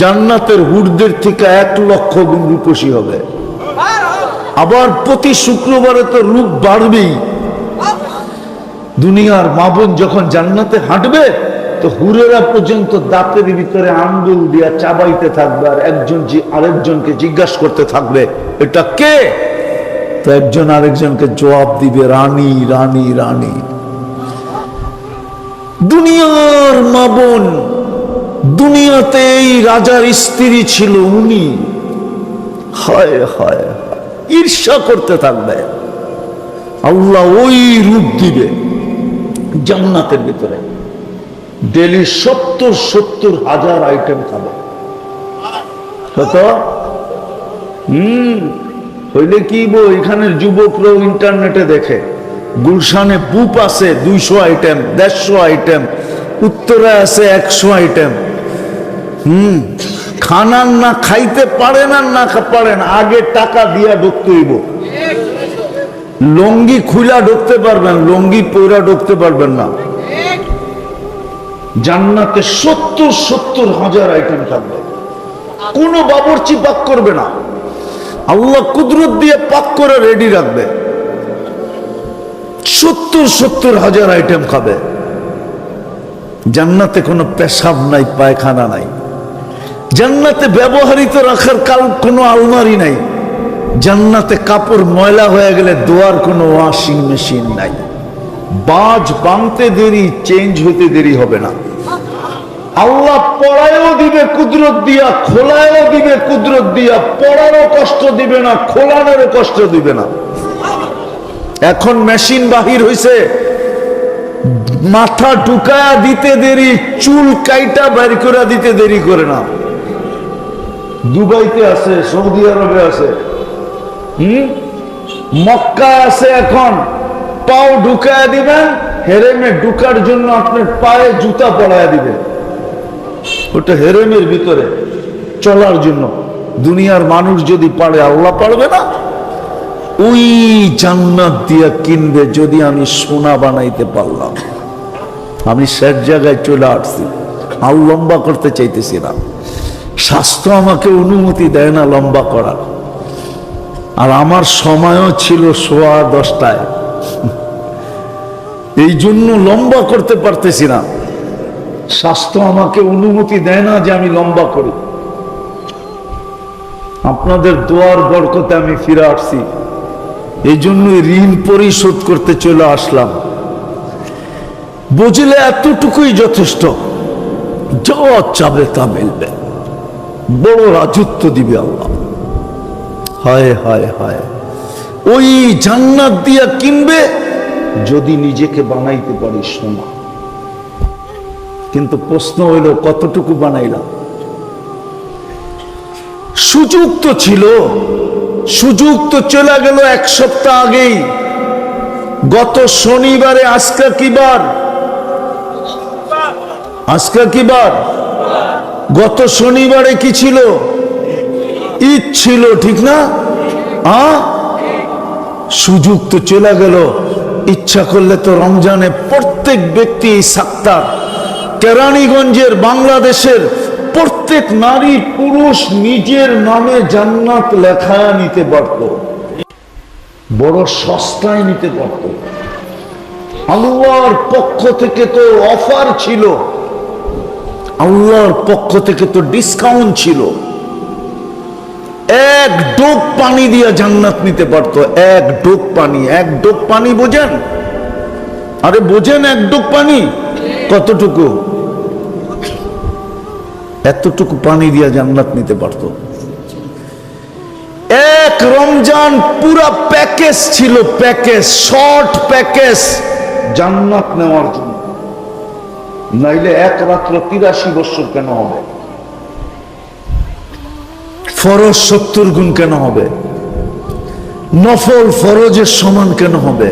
জান্নাতের হুরদের থেকে 1 লক্ষ গুণ রূপসী হবে। আবার প্রতি শুক্রবারে তো রূপ বাড়বেই। দুনিয়ার মা বোন যখন জান্নাতে হাঁটবে তো হুরেরা পর্যন্ত দাঁতের ভিতরে আঙ্গুল দিয়া চাবাইতে থাকবে, আর একজন আরেকজনকে জিজ্ঞাসা করতে থাকবে এটা কে, তো একজন আরেকজনকে জবাব দিবে রানী রানী রানী। দুনিয়ার মা বোন দুনিয়াতে এই রাজার স্ত্রী ছিল, উনি হায় হায় ঈর্ষা করতে থাকবে। আল্লাহ ওই রূপ দিবে জান্নাতের ভিতরে, ডেলি 70 হাজার আইটেম খাবে। কত? হইলে কি বো, এখানের যুবকরাও ইন্টারনেটে দেখে, গুলশানে বুপ আছে 200 আইটেম, 150 আইটেম, উত্তরে আছে 100 আইটেম। খানার না খাইতে পারেন আর না পারেন, আগে টাকা দিয়া ঢুকতে হইব। লঙ্গি খুলা ঢুকতে পারবেন, লঙ্গি পয়রা ঢুকতে পারবেন না। জান্নাতে 70 হাজার আইটেম থাকবে, কোন বাবুর্চি পাক করবে না, আল্লাহ কুদরত দিয়ে পাক করে রেডি রাখবে। 70 হাজার আইটেম খাবে। জান্নাতে কোনো পেশাব নাই, পায়খানা নাই। জান্নাতে ব্যবহৃত রাখার কোনো আলমারি নাই। জান্নাতে কাপড় ময়লা হয়ে গেলে ধোয়ার কোনো ওয়াশিং মেশিন নাই। বাজ বানতে দেরি, চেঞ্জ হতে দেরি হবে না। আল্লাহ পড়ায়ও দিবে কুদরত দিয়া, খোলায়ও দিবে কুদরত দিয়া, পড়ারও কষ্ট দিবে না, খোলানোরও কষ্ট দিবে না। এখন মেশিন বাহির হইছে, মাথা ঢুকায়া দিতে দেরি, চুল কাইটা বাইর করে দিতে দেরি করে না। দুবাইতে আছে, সৌদি আরবে আছে, মক্কায় আছে। এখন পাও ঢুকায়া দিবেন, হেরেমে ঢুকার জন্য আপনার পায়ে জুতা পরায়া দিবেন, ওটা হেরেমের ভিতরে চলার জন্য। দুনিয়ার মানুষ যদি পারে, আল্লাহ পারবে না? ওই জান্নাত দিয়া কিনবে। যদি আমি সোনা বানাইতে পারলাম। আমি শেষ জায়গায় চলে আসছি, আর লম্বা করতে চাইতেছি না, স্বাস্থ্য আমাকে অনুমতি দেয় না লম্বা করার। আর আমার সময়ও ছিল 10:15, এই জন্য লম্বা করতে পারতেছি না। স্বাস্থ্য আমাকে অনুমতি দেয় না যে আমি লম্বা করি। আপনাদের দোয়ার বরকতে আমি ফিরে আসছি, এই জন্য ঋণ পরিশোধ করতে চলে আসলাম। বুঝলে এতটুকুই যথেষ্ট, যা চাবে তা মিলবে। বড় রাজত্ব দিবে আল্লাহ। হায় হায় হায়, ওই জান্নাত দিয়া কিনবে যদি নিজেকে বানাইতে পারি সোনা। কিন্তু প্রশ্ন হইল কতটুকু বানাইলাম? সুযোগ তো ছিল, সুযোগ তো চলে গেল 1 সপ্তাহ আগেই। গত শনিবারে, আজকে কি বার? আজকে কি বার? গত শনিবারে কি ছিল? ঈদ ছিল, ঠিক না? সুযোগ তো চলে গেল। ইচ্ছা করলে তো রমজানে প্রত্যেক ব্যক্তি সাক্তার, কেরানীগঞ্জের, বাংলাদেশের প্রত্যেক নারী পুরুষ নিজের নামে জান্নাত লেখায় নিতে পারত, বড় সস্তায় নিতে পারত। আল্লাহর পক্ষ থেকে তো অফার ছিল, আল্লাহর পক্ষ থেকে তো ডিসকাউন্ট ছিল। এক ডোক পানি দিয়ে জান্নাত নিতে পারতো। এক ডোক পানি, এক ডোক পানি বোঝেন? আরে বোঝেন এক ডোক পানি কতটুকু? এতটুকু পানি দিয়ে জান্নাত নিতে পারতো। এক রমজান পুরা প্যাকেজ ছিল, প্যাকেজ, শর্ট প্যাকেজ জান্নাত নেওয়ার জন্য। নাইলে এক রাত্র 83 বছর কেন হবে? ফরজ 70 গুণ কেন হবে? নফল ফরজের সমান কেন হবে?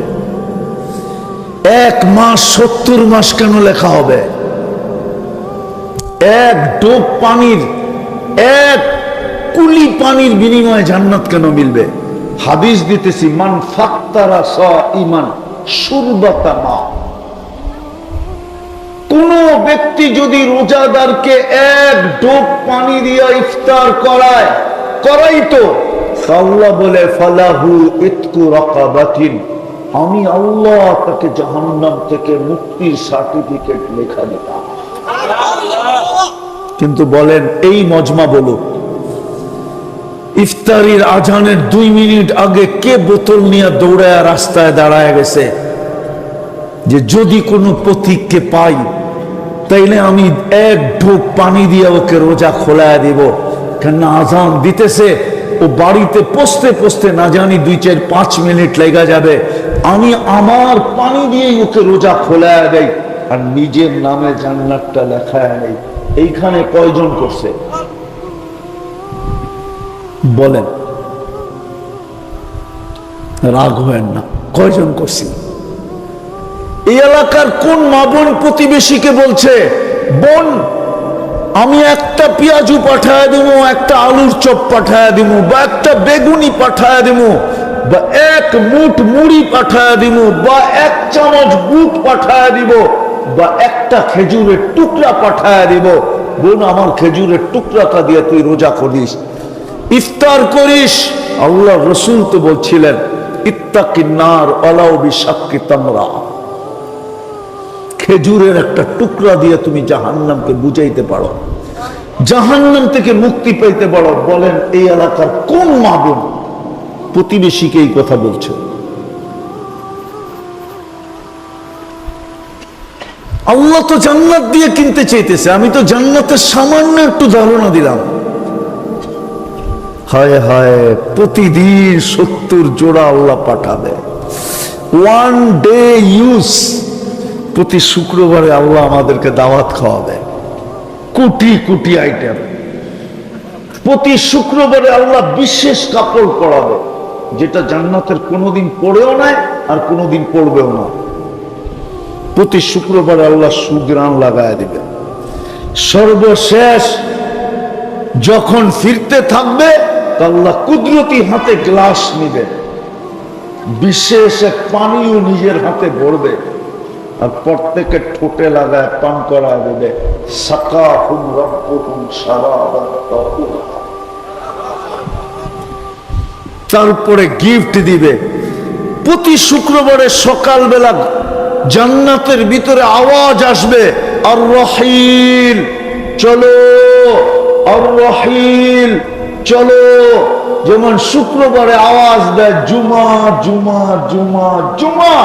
এক মাস 70 মাস কেন লেখা হবে? এক ডোব পানির, এক কুলি পানির বিনিময়ে জান্নাত কেন মিলবে? হাদিস দিতেছি, মান ফাক্তারা সাইমান শুরবাতা মা। কোন ব্যক্তি যদি রোজাদারকে এক ডোব পানি দিয়ে ইফতার করাইতো, আল্লাহ বলে ফালাহু ইতকু রাকাবাতিন, আমি আল্লাহ তাকে জাহান্নাম থেকে মুক্তির সার্টিফিকেট লেখা দিতাম। কিন্তু বলেন এই মজমা বলুক, ইফতারির আজানের 2 মিনিট আগে কে বোতল নিয়ে দৌড়ায় রাস্তায় দাঁড়ায় গেছে যে যদি কোনো পথিককে পাই তাইলে আমি এক ঢোক পানি দিয়ে ওকে রোজা খোলায় দিব? কেন আজান দিতেছে, ও বাড়িতে পৌঁছতে পৌঁছতে না জানি 2-4-5 মিনিট লেগে যাবে, আমি আমার পানি দিয়েই ওকে রোজা খোলায় দেই আর নিজের নামে জান্নাতটা লেখায় নেই। এইখানে কয়জন করছে বলেন? রাগ হয়েন না, কয়জন করছি? এই এলাকার কোন মা বোন প্রতিবেশীকে বলছে, বোন আমি একটা পেঁয়াজু পাঠায় দিব, একটা আলুর চপ পাঠায় দিব, বা একটা বেগুনি পাঠায় দিব, বা এক মুঠ মুড়ি পাঠায় দিব, বা 1 চামচ বুট পাঠায় দিব, বা একটা খেজুরের টুকরা পাঠায় দিব? বোন আমার খেজুরের টুকরাটা দিয়ে তুই রোজা করিস, ইফতার করিস। আল্লাহ রসুল তো বলছিলেন ইত্তাকিন নার ওয়ালাউ বিশাক্কি তামরা, খেজুরের একটা টুকরা দিয়ে তুমি জাহান্নামকে বুঝাইতে পারো, জাহান্নাম থেকে মুক্তি পাইতে পারো। বলেন এই এলাকার কোন মা বোন প্রতিবেশীকে এই কথা বলছে? আল্লাহ তো জান্নাত দিয়ে কিনতে চাইতেছে, আমি তো জান্নাতের সামান্য একটু ধারণা দিলাম। হায় হায়, প্রতিদিন 70 জোড়া আল্লাহ পাঠাবে। 1 ডে ইউজ, প্রতি শুক্রবারে আল্লাহ আমাদেরকে দাওয়াত খাওয়াবে, কোটি কোটি আইটেম। প্রতি শুক্রবারে আল্লাহ বিশেষ কাপড় পরাবে, যেটা জান্নাতের কোনোদিন পড়েও নাই আর কোনোদিন পড়বেও না। প্রতি শুক্রবারে আল্লাহ সুগ্রাণ লাগায় দিবে। সর্বশেষ যখন ফিরতে থাকবে, আল্লাহ কুদরতি হাতে গ্লাস নিবে, বিশেষ এক পানিও নিজের হাতে ভরবে আর প্রত্যেকের ঠোঁটে লাগায় পান করায় দেবে। সাকাহুম রাব্বুহুম শারাবান তাহুরা, তারপরে গিফট দিবে। প্রতি শুক্রবারে সকালবেলা জান্নাতের ভিতরে আওয়াজ আসবে, আর রহিল চলো, আর রহিল চলো। যেমন শুক্রবারে আওয়াজ দেয় জুমা জুমা জুমা জুমা,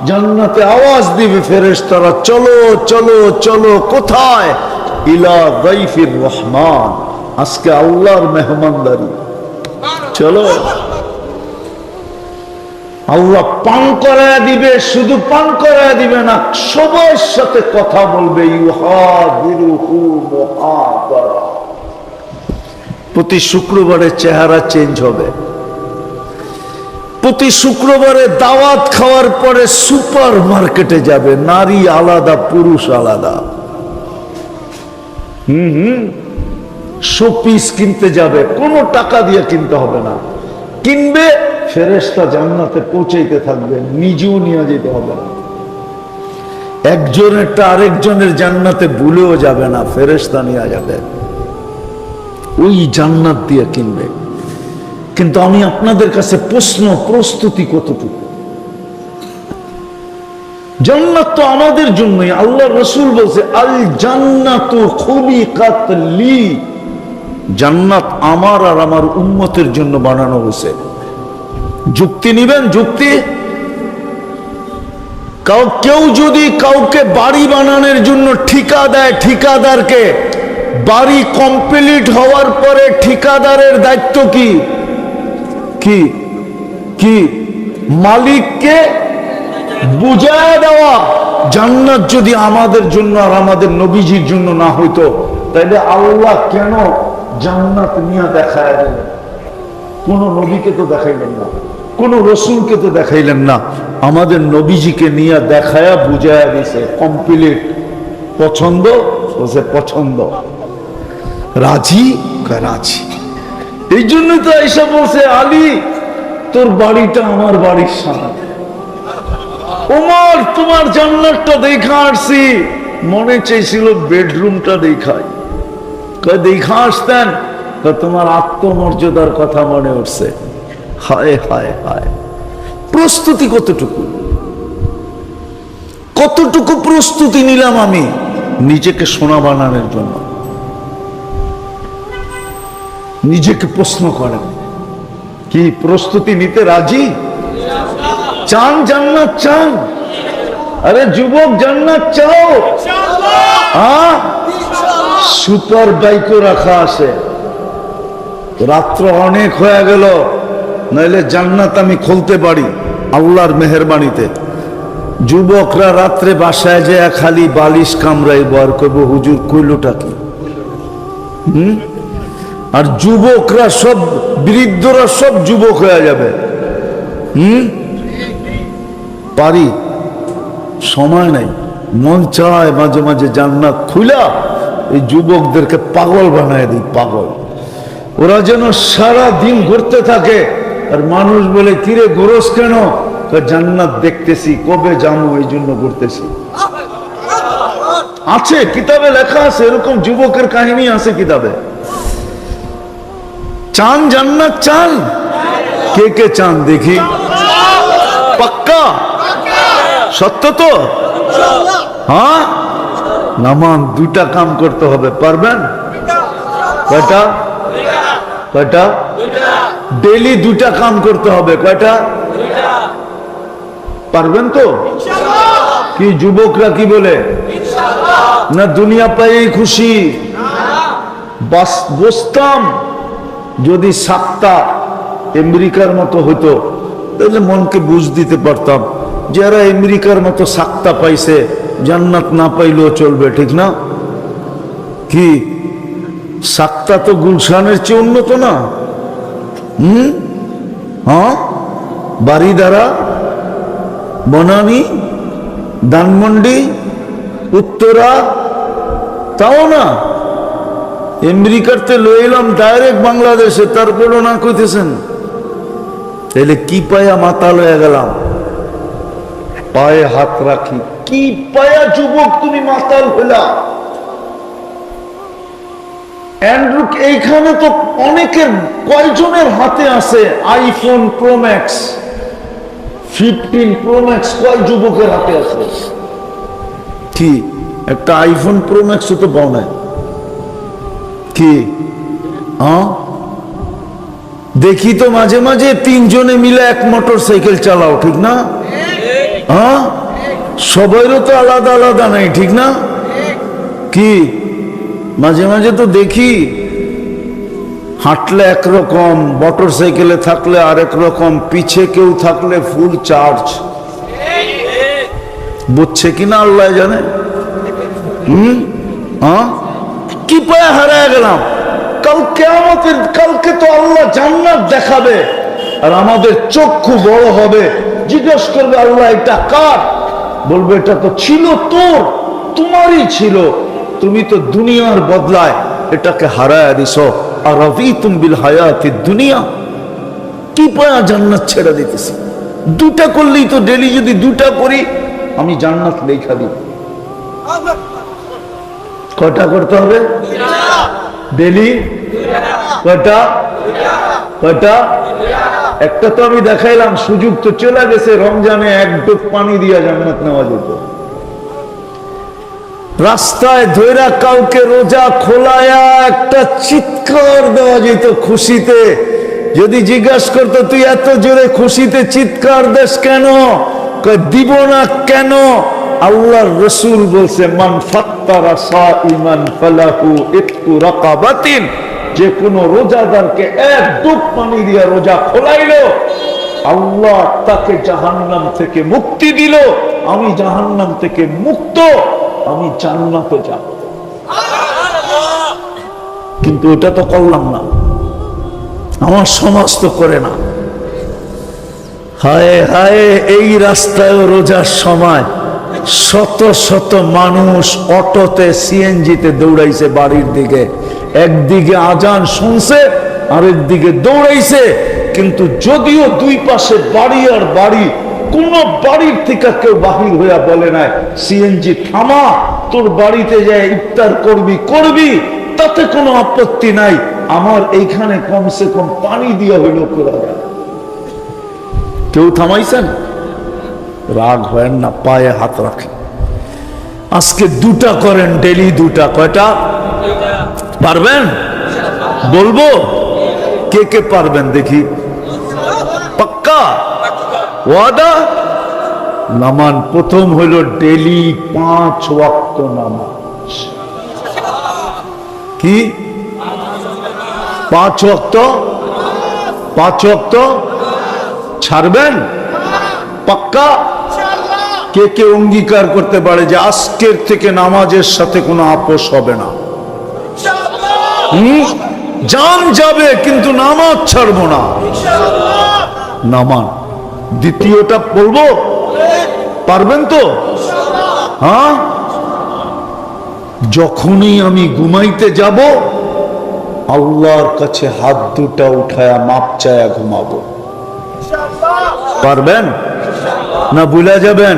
জান্নাতে আওয়াজ দিবে ফেরেশতারা, চলো চলো চলো। কোথায়? ইলা দাইফির রহমান, আজকে আল্লাহর মেহমানদারি, চলো। আল্লাহ পান করায় দিবে, শুধু পান করায় দিবে না, সবার সাথে কথা বলবে। ইউহাদিরুহু মুহাদারা, প্রতি শুক্রবারে চেহারা চেঞ্জ হবে। প্রতি শুক্রবারে দাওয়াত খাওয়ার পরে সুপার মার্কেটে যাবে, নারী আলাদা পুরুষ আলাদা। শোপিস কিনতে যাবে, কোনো টাকা দিয়ে কিনতে হবে না, কিনবে ফেরেশতা জান্নাতে পৌঁছাইতে থাকবে, নিজেও নিয়ে যেতে হবে না। একজনেরটা আরেকজনের জান্নাতে ভুলেও যাবে না, ফেরেশতা নিয়ে যাবে, ওই জান্নাত দিয়ে কিনবে। কিন্তু আমি আপনাদের কাছে প্রশ্ন, প্রস্তুতি কতটুকু? জান্নাত তো আমাদের জন্যই। আল্লাহ রাসূল বলছে আল জান্নাতু খুলিকাত লি, জান্নাত আমার আর আমার উম্মতের জন্য বানানো হয়েছে। যুক্তি নিবেন? যুক্তি? কেউ যদি কাউকে বাড়ি বানানোর জন্য ঠিকা দেয়, ঠিকাদারকে, বাড়ি কমপ্লিট হওয়ার পরে ঠিকাদারের দায়িত্ব কি? কি কি? মালিককে বুঝায় দেওয়া। জান্নাত যদি আমাদের জন্য আর আমাদের নবীজির জন্য না হইতো, তাইলে আল্লাহ কেন জান্নাত নিয়ে দেখায় দিলেন? কোন নবীকে তো দেখাইলেন না, কোন রসুলকে তো দেখাইলেন না, আমাদের নবীজিকে নিয়ে দেখায়া বুঝায়া দিছে কমপ্লিট। পছন্দ? বলছে পছন্দ। রাজি? রাজি। এই জন্যই তো আয়েশা বলছে, আলী তোর বাড়িটা আমার বাড়ির সামনে। ওমর তোমার জান্নাতটা দেখা আসছি, মনে চাইছিল বেডরুমটা দেখাই। দেখা আসতেন, তোমার আত্মমর্যাদার কথা মনে উঠছে। হায় হায় হায়, প্রস্তুতি কতটুকু, কতটুকু প্রস্তুতি নিলাম আমি নিজেকে সোনা বানানোর জন্য। নিজেকে প্রশ্ন করেন, কি প্রস্তুতি নিতে রাজি? চান জান্নাত? চান? আরে যুবক, জান্নাত চাও? হ্যাঁ, সুপার বাইকও রাখা আছে। রাত্র অনেক হয়ে গেল, নইলে জান্নাত আমি খুলতে পারি আল্লাহর মেহেরবানিতে। যুবকরা রাত্রে বাসায় যায় খালি বালিশ কামড়াই বার করবো, হুজুর কইলটা কি? আর যুবকরা সব, বৃদ্ধরা সব যুবক হয়ে যাবে। পারি, সময় নাই। মন চায় মাঝে মাঝে জান্নাত খুলা এই যুবকদেরকে পাগল বানায় দিই, পাগল। ওরা যেন সারা দিন ঘুরতে থাকে, আর মানুষ বলে কিরে ঘোরস কেন? জান্নাত দেখতেছি, কবে যাবো এই জন্য ঘুরতেছি। আছে কিতাবে লেখা আছে, এরকম যুবকের কাহিনী আছে কিতাবে। চান জান্নাত? চান? কে কে চান দেখি? পাক্কা? সত্য তো? হ্যাঁ, নামান দুইটা কাম করতে হবে, পারবেন? কয়টা? কয়টা? ডেলি দুইটা কাম করতে হবে। কয়টা? পারবেন তো? কি যুবকরা কি বলে? না দুনিয়া পাইয়েই খুশি? বসতাম যদি সাতটা আমেরিকার মতো হইতো, তাহলে মনকে বুঝ দিতে পারতাম যারা আমেরিকার মতো সাক্তা পাইছে, জান্নাত না পাইলেও চলবে, ঠিক না? কি সাক্তা তো গুলশানের চেয়ে উন্নত না? হ্যাঁ, বাড়িদারা, বনানী, ধানমন্ডি, উত্তরা, তাও না। আমেরিকাতে লইলাম ডাইরেক্ট বাংলাদেশে, তারপরও না কইতেছেন। তাহলে কি পায়া মাতাল হয়ে গেলাম? পায়ে হাত রাখি, কি পায়া যুবক তুমি মাতাল হইলা? অ্যান্ড্রু, এইখানে তো অনেকের, কয়জনের হাতে আছে iPhone pro max, 15 pro max? কয় যুবকের হাতে আছে? কি একটা আইফোন প্রো ম্যাক্স তো পাও নাই? কি দেখি তো মাঝে মাঝে তিনজনে মিলে এক মোটর সাইকেল চালাও, ঠিক না? হ্যাঁ, সবাইরও তো আলাদা আলাদা নাই, ঠিক না? কি মাঝে মাঝে তো দেখি হাঁটলে একরকম, মোটর সাইকেলে থাকলে আরেক রকম, পিছে কেউ থাকলে ফুল চার্জ। বুঝছে কিনা আল্লাহ জানে। কি পায়ে হারায় গেলাম? কাল কিয়ামতের, কালকে তো আল্লাহ জান্নাত দেখাবে, আর আমাদের চক্ষু বড় হবে। জিজ্ঞেস করবে আল্লাহ এটা কার? বলবে এটা তো ছিল তোর, তোমারই ছিল, তুমি তো দুনিয়ার বদলায় এটাকে হারায় দিছ। আর রাদিতুম বিল হায়াতিদ দুনিয়া, কি পায়া জান্নাত ছেড়ে দিতেছি? দুটা করলেই তো, ডেলি যদি দুটা করি আমি জান্নাত লেখা দিব। কয়টা করতে হবে ডেলি? কয়টা? কয়টা? একটা তো আমি দেখাইলাম, সুযোগ তো চলে গেছে। রমজানে এক ডোক পানি দিয়া জান্নাত নেওয়া যেত। রাস্তায় ধৈরা কাউকে রোজা খোলায়া একটা চিৎকার দেওয়া যেত খুশিতে। যদি জিজ্ঞাসা করতো তুই এত জোরে খুশিতে চিৎকার দেস কেন, দিব না কেন, আল্লাহর রাসূল বলছে মান ফাত্তারা সাইমান ফালাহু ইতকু রাকাবাতিন, যে কোন রোজাদারকে এক ডুব পানি দিয়া রোজা খোলাইলো আল্লাহ তাকে জাহান্নাম থেকে মুক্তি দিল। আমি জাহান্নাম থেকে মুক্ত, আমি জান্নাতে যাব। কিন্তু ওটা তো করলাম না, আমার সমাজ তো করে না। হায় হায়, এই রাস্তায় রোজার সময় শত শত মানুষ অটোতে সিএনজিতে দৌড়াইছে বাড়ির দিকে, একদিকে আজান শুনছে আরেক দিকে দৌড়াইছে। কিন্তু যদিও দুই পাশে বাড়ি আর বাড়ি, কোন বাড়ির থেকে কেউ বাহির হইয়া বলে নাই সিএনজি থামা, তোর বাড়িতে যায় ইফতার করবি, তাতে কোনো আপত্তি নাই, আমার এইখানে কমসে কম পানি দিয়ে হইল করা যায়। কেউ থামাইছেন? রাগ হয় না, পায়ে হাত রাখে। আজকে দুটা করেন, ডেলি দুটা। কয়টা পারবেন বলবো? কে কে পারবেন দেখি? পাক্কা ওয়াদা? নামান প্রথম হইল ডেলি 5 ওয়াক্ত নামাজ। কি 5 ওয়াক্ত? 5 ওয়াক্ত ছাড়বেন? পাক্কা? কে কে অঙ্গীকার করতে পারে যে আজকের থেকে নামাজের সাথে কোনো আপোষ হবে না? জান যাবে কিন্তু নামাজ ছাড়বো না। নামান দ্বিতীয়টা বলবো, পারবেন তো? হ্যাঁ, যখনই আমি ঘুমাইতে যাব আল্লাহর কাছে হাত দুটা উঠায়া মাপ চায়া ঘুমাবো। পারবেন না ভুলে যাবেন?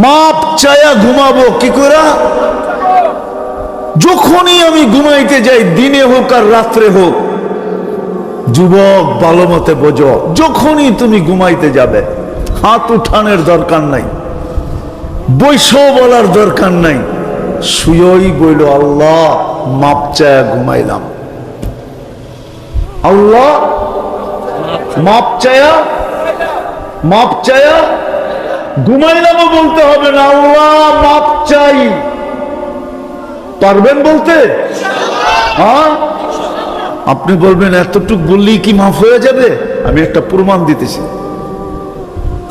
মাপ চায়া ঘুমাবো কি করে? যখনই আমি ঘুমাইতে যাই, দিনে হোক আর রাত্রে হোক, যুবক ভালো মতে বোঝো, যখনই তুমি ঘুমাইতে যাবে হাত উঠানোর দরকার নাই, বৈশও বলার দরকার নাই, শুয়েই বইল আল্লাহ মাপ চায়া ঘুমাইলাম, আল্লাহ মাপ চায়া ঘুমাইলাম বলতে হবে না, আল্লাহ মাপ চাই। পারবেন বলতে? হ্যাঁ, আপনি বলবেন এতটুক বললেই কি মাফ হয়ে যাবে? আমি একটা প্রমাণ দিতেছি,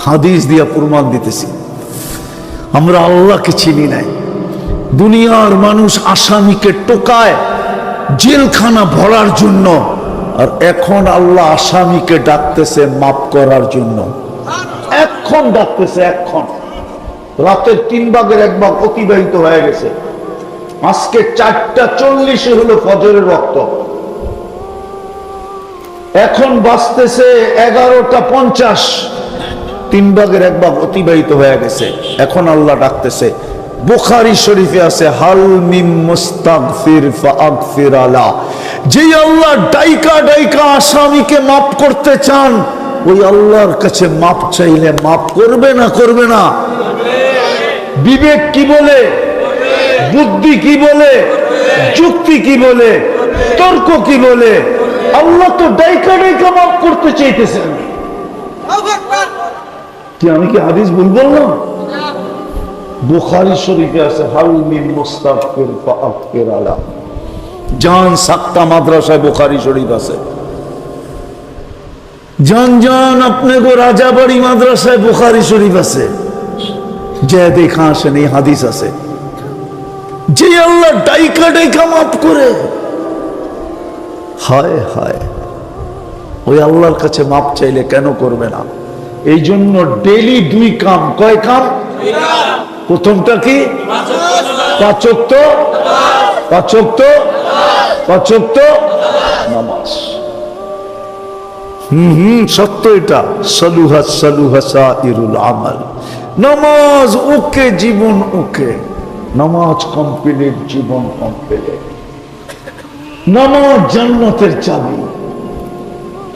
হাদিস দিয়া প্রমাণ দিতেছি। আমরা আল্লাহকে চিনি নাই। দুনিয়ার মানুষ আসামিকে টোকায় জেলখানা ভরার জন্য, আর এখন আল্লাহ আসামিকে ডাকতেছে মাফ করার জন্য। এখন ডাকতেছে, এখন রাতের 3 ভাগের 1 ভাগ অতিবাহিত হয়ে গেছে। আজকে 4:40 হলো ফজরের ওয়াক্ত, এখন বাজতেছে 11:50, 3 ভাগের 1 ভাগ অতিবাহিত হয়ে গেছে। এখন আল্লাহ ডাকতেছে। বুখারী শরীফে আছে হাল মিন মুস্তাগফির ফাগফির আলা, যে আল্লাহ ডাইকা ডাইকা আসামিকে মাফ করতে চান, ওই আল্লাহর কাছে মাপ চাইলে মাফ করবে না? করবে না? বিবেক কি বলে, বুদ্ধি কি বলে, যুক্তি কি বলে, তর্ক কি বলে? আল্লাহ তো ডাইকা ডাইকা মাফ করতে চাইতেছেন। কি আমি কি হাদিস ভুল বললাম? বুখারী শরীফে আছে হাল মিন মুস্তাগফির ফাগফির আলা। জান সাক্তা মাদ্রাসায় বুখারী শরীফ আছে। জান আপনি গো রাজাবাড়ি মাদ্রাসায় বুখারী শরীফ আছে, যে দেখা আসেন এই হাদিস আছে। যে আল্লাহ ডাইকা ডাইকা মাফ করে, হায় হায়, ওই আল্লাহর কাছে মাপ চাইলে কেন করবে না? এই জন্য ডেলি 2 কাম। কয় কাম? প্রথমটা কি? 5 ওয়াক্ত নামাজ। সত্য এটা। সালুহা সালুহা সাইরুল আমাল। নামাজ ওকে, জীবন ওকে। নামাজ কমপ্লিট, জীবন কমপ্লিট। নামাজ জান্নাতের চাবি।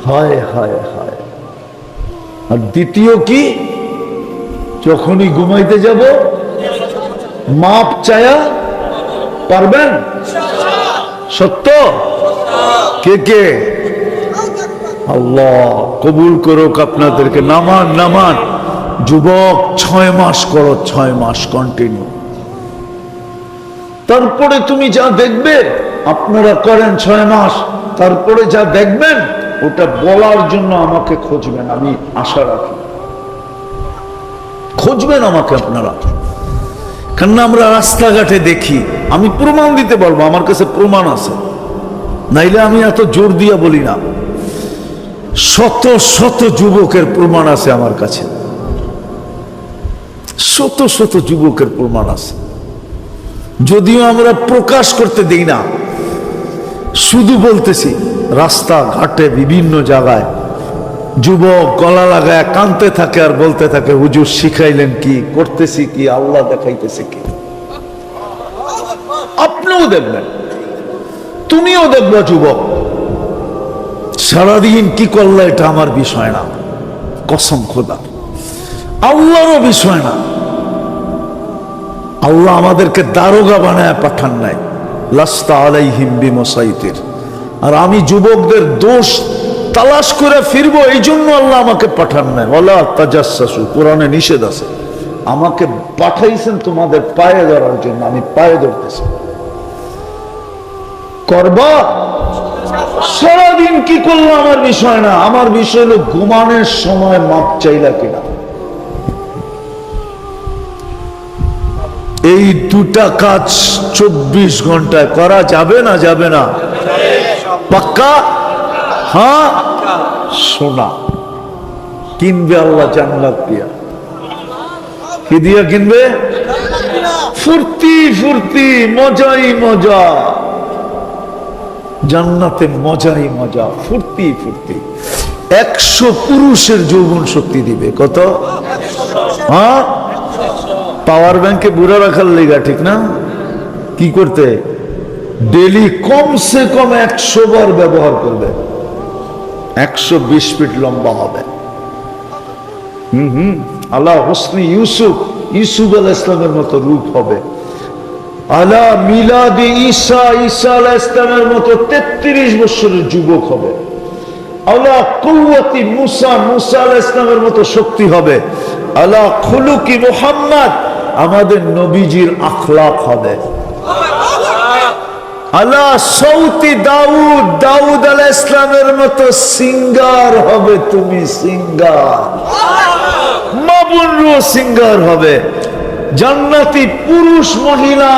হায় হায় হায়। আর দ্বিতীয় কি? যখনই ঘুমাইতে যাব মাপ চায়া পারবেন? সত্য? কে কে? আল্লাহ কবুল করুক আপনাদেরকে। নামান নামান যুবক, 6 মাস করো, 6 মাস কন্টিনিউ। তারপরে তুমি যা দেখবে, আপনারা করেন 6 মাস, তারপরে যা দেখবেন ওটা বলার জন্য আমাকে খুঁজবেন, আমি আশা রাখি। খুঁজবেন আমাকে আপনারা, কেননা আমরা রাস্তাঘাটে দেখি, আমি প্রমাণ দিতে পারবো, আমার কাছে প্রমাণ আছে, নাইলে আমি এত জোর দিয়া বলি না। শত শত যুবকের প্রমাণ আছে আমার কাছে, শত শত যুবকের প্রমাণ আছে। যদিও আমরা প্রকাশ করতে দেই না, শুধু বলতেছি রাস্তা ঘাটে বিভিন্ন জায়গায় যুবক গলা লাগায় কাঁদতে থাকে আর বলতে থাকে, হুজুর শিখাইলেন কি, করতেছি কি, আল্লাহ দেখাইতেছে কি। আপনিও দেখবেন, তুমিও দেখবে যুবক, সারাদিন কি করলে এটা আমার বিষয় না, কসম খোদা আল্লাহরও বিষয় না। আল্লাহ আমাদেরকে দারোগা বানায় পাঠান নাই, লাস্তা আলাইহিম বিমুসাইতির। আর আমি যুবকদের দোষ তালাশ করে ফিরবো, এই জন্য আল্লাহ আমাকে পাঠান নাই। ওয়ালা তাজাসসু, কোরআনে নিষেধ আছে। আমাকে পাঠাইছেন তোমাদের পায়ে ধরার জন্য, আমি পায়ে ধরতেছি। করবা? সারাদিন কি করলো আমার বিষয় না, আমার বিষয় হলো ঘুমানোর সময় মাপ চাইলা কিনা। এই দুটা কাজ 24 ঘন্টায় করা যাবে না? যাবে না? পাক্কা? হ্যাঁ। সোনা কিনবে আল্লাহ জান্নাত দিয়া। কি দিয়া কিনবে? ফুর্তি ফুর্তি, মজাই মজা। জান্নাতে মজাই মজা, ফুর্তি ফুর্তি। 100 পুরুষের যৌবন শক্তি দিবে। কত? হ্যাঁ, পাওয়ার ব্যাংকে বুড়া রাখার লেগা, ঠিক না? কি করতে? ডেলি কমসে কম 100 বার ব্যবহার করবে। 120 ফিট লম্বা হবে। আলা হোসনি ইউসুফ, ইউসুফ আলাইহিস সালামের মতো রূপ হবে। আলা মিলাদি ঈসা, ঈসা আলাইহিস সালামের মতো 33 বছরের যুবক হবে। আলা কুওয়াতি মুসা, মুসা আলাইহিস সালামের মতো শক্তি হবে। আলা খুলুকি মুহাম্মদ, আমাদের নবীজির আখলাক হবে। আলা সৌতি দাউদ, দাউদ আলাইহিস সালামের মতো সিঙ্গার হবে তুমি, সিঙ্গার। মাবুনরু সিঙ্গার হবে। জান্নাতি পুরুষ মহিলা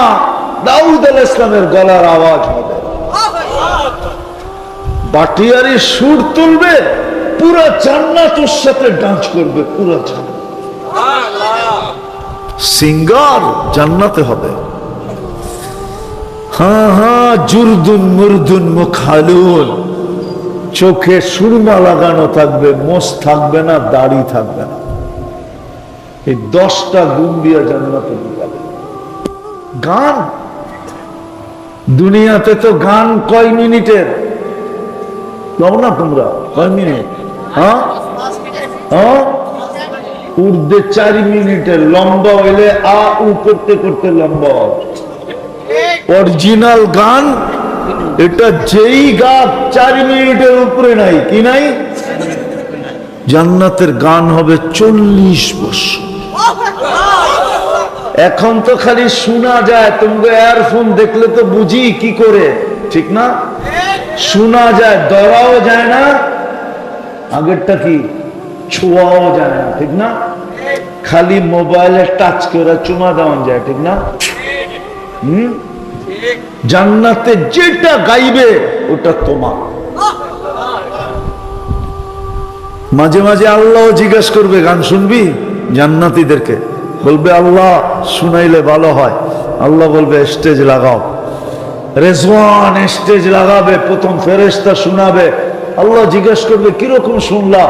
দাউদ আলাইহিস সালামের গলার আওয়াজ হবে। বাটিয়ারি সুর তুলবে, পুরো জান্নাত ওর সাথে ডান্স করবে, পুরো জান্নাত। সিঙ্গার জান্নাতে হবে। হ্যাঁ হ্যাঁ, জুরদুন মুরদুন মুখালুন, চোখে সুরমা লাগানো থাকবে, মোষ থাকবে না, দাড়ি থাকবে না। এই 10টা গুণ দিয়ে জান্নাতে ঢুকাবে। গান, দুনিয়াতে তো গান কয় মিনিটের? দাও না তোমরা, কয় মিনিট? হ্যাঁ হ্যাঁ, উর্দে 4 মিনিটের, লম্বা হইলে আ উ করতে করতে লম্বা। অরিজিনাল গান এটা, যেই গান 4 মিনিটের উপরে নাই, কি নাই? জান্নাতের গান হবে 40 বছর। এখন তো খালি শোনা যায়, তোমাকে ইয়ারফোন দেখলে তো বুঝি কি করে, ঠিক না? শোনা যায়, ধরাও যায় না, আগেরটা কি ছোঁয়াও যায় না, ঠিক না? খালি মোবাইলে টাচ করে চুমা দেওয়া যায়, ঠিক না? জান্নাতে যেটা গাইবে ওটা তোমার। মাঝে মাঝে আল্লাহ জিজ্ঞাসা করবে, গান শুনবি? জান্নাতীদেরকে বলবে, আল্লাহ শুনাইলে ভালো হয়। আল্লাহ বলবে, স্টেজ লাগাও। রেজওয়ান স্টেজ লাগাবে, প্রথম ফেরেশতা শোনাবে। আল্লাহ জিজ্ঞাসা করবে, কিরকম শুনলা?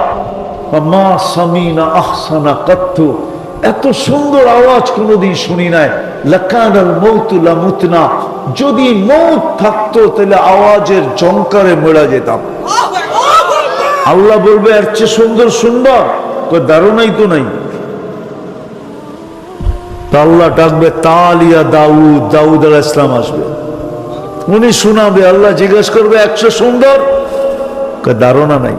মা সামিনা আহসানা কাত্তু, এত সুন্দর আওয়াজ কোনদিন শুনি নাই। লাকানাল মাউতু লামুতনা, যদি মউত থাকতো তাহলে আওয়াজের জঙ্কারে মরে যেতাম। আল্লাহ বলবে, এর চেয়ে সুন্দর শুনবা? ধারণাই তো নাই। তা আল্লাহ ডাকবে তালিয়া দাউদ, দাউদ আলাইহিস সালাম আসবে, উনি শোনাবে, আল্লাহ জিজ্ঞেস করবে 100 সুন্দর, ধারণা নাই।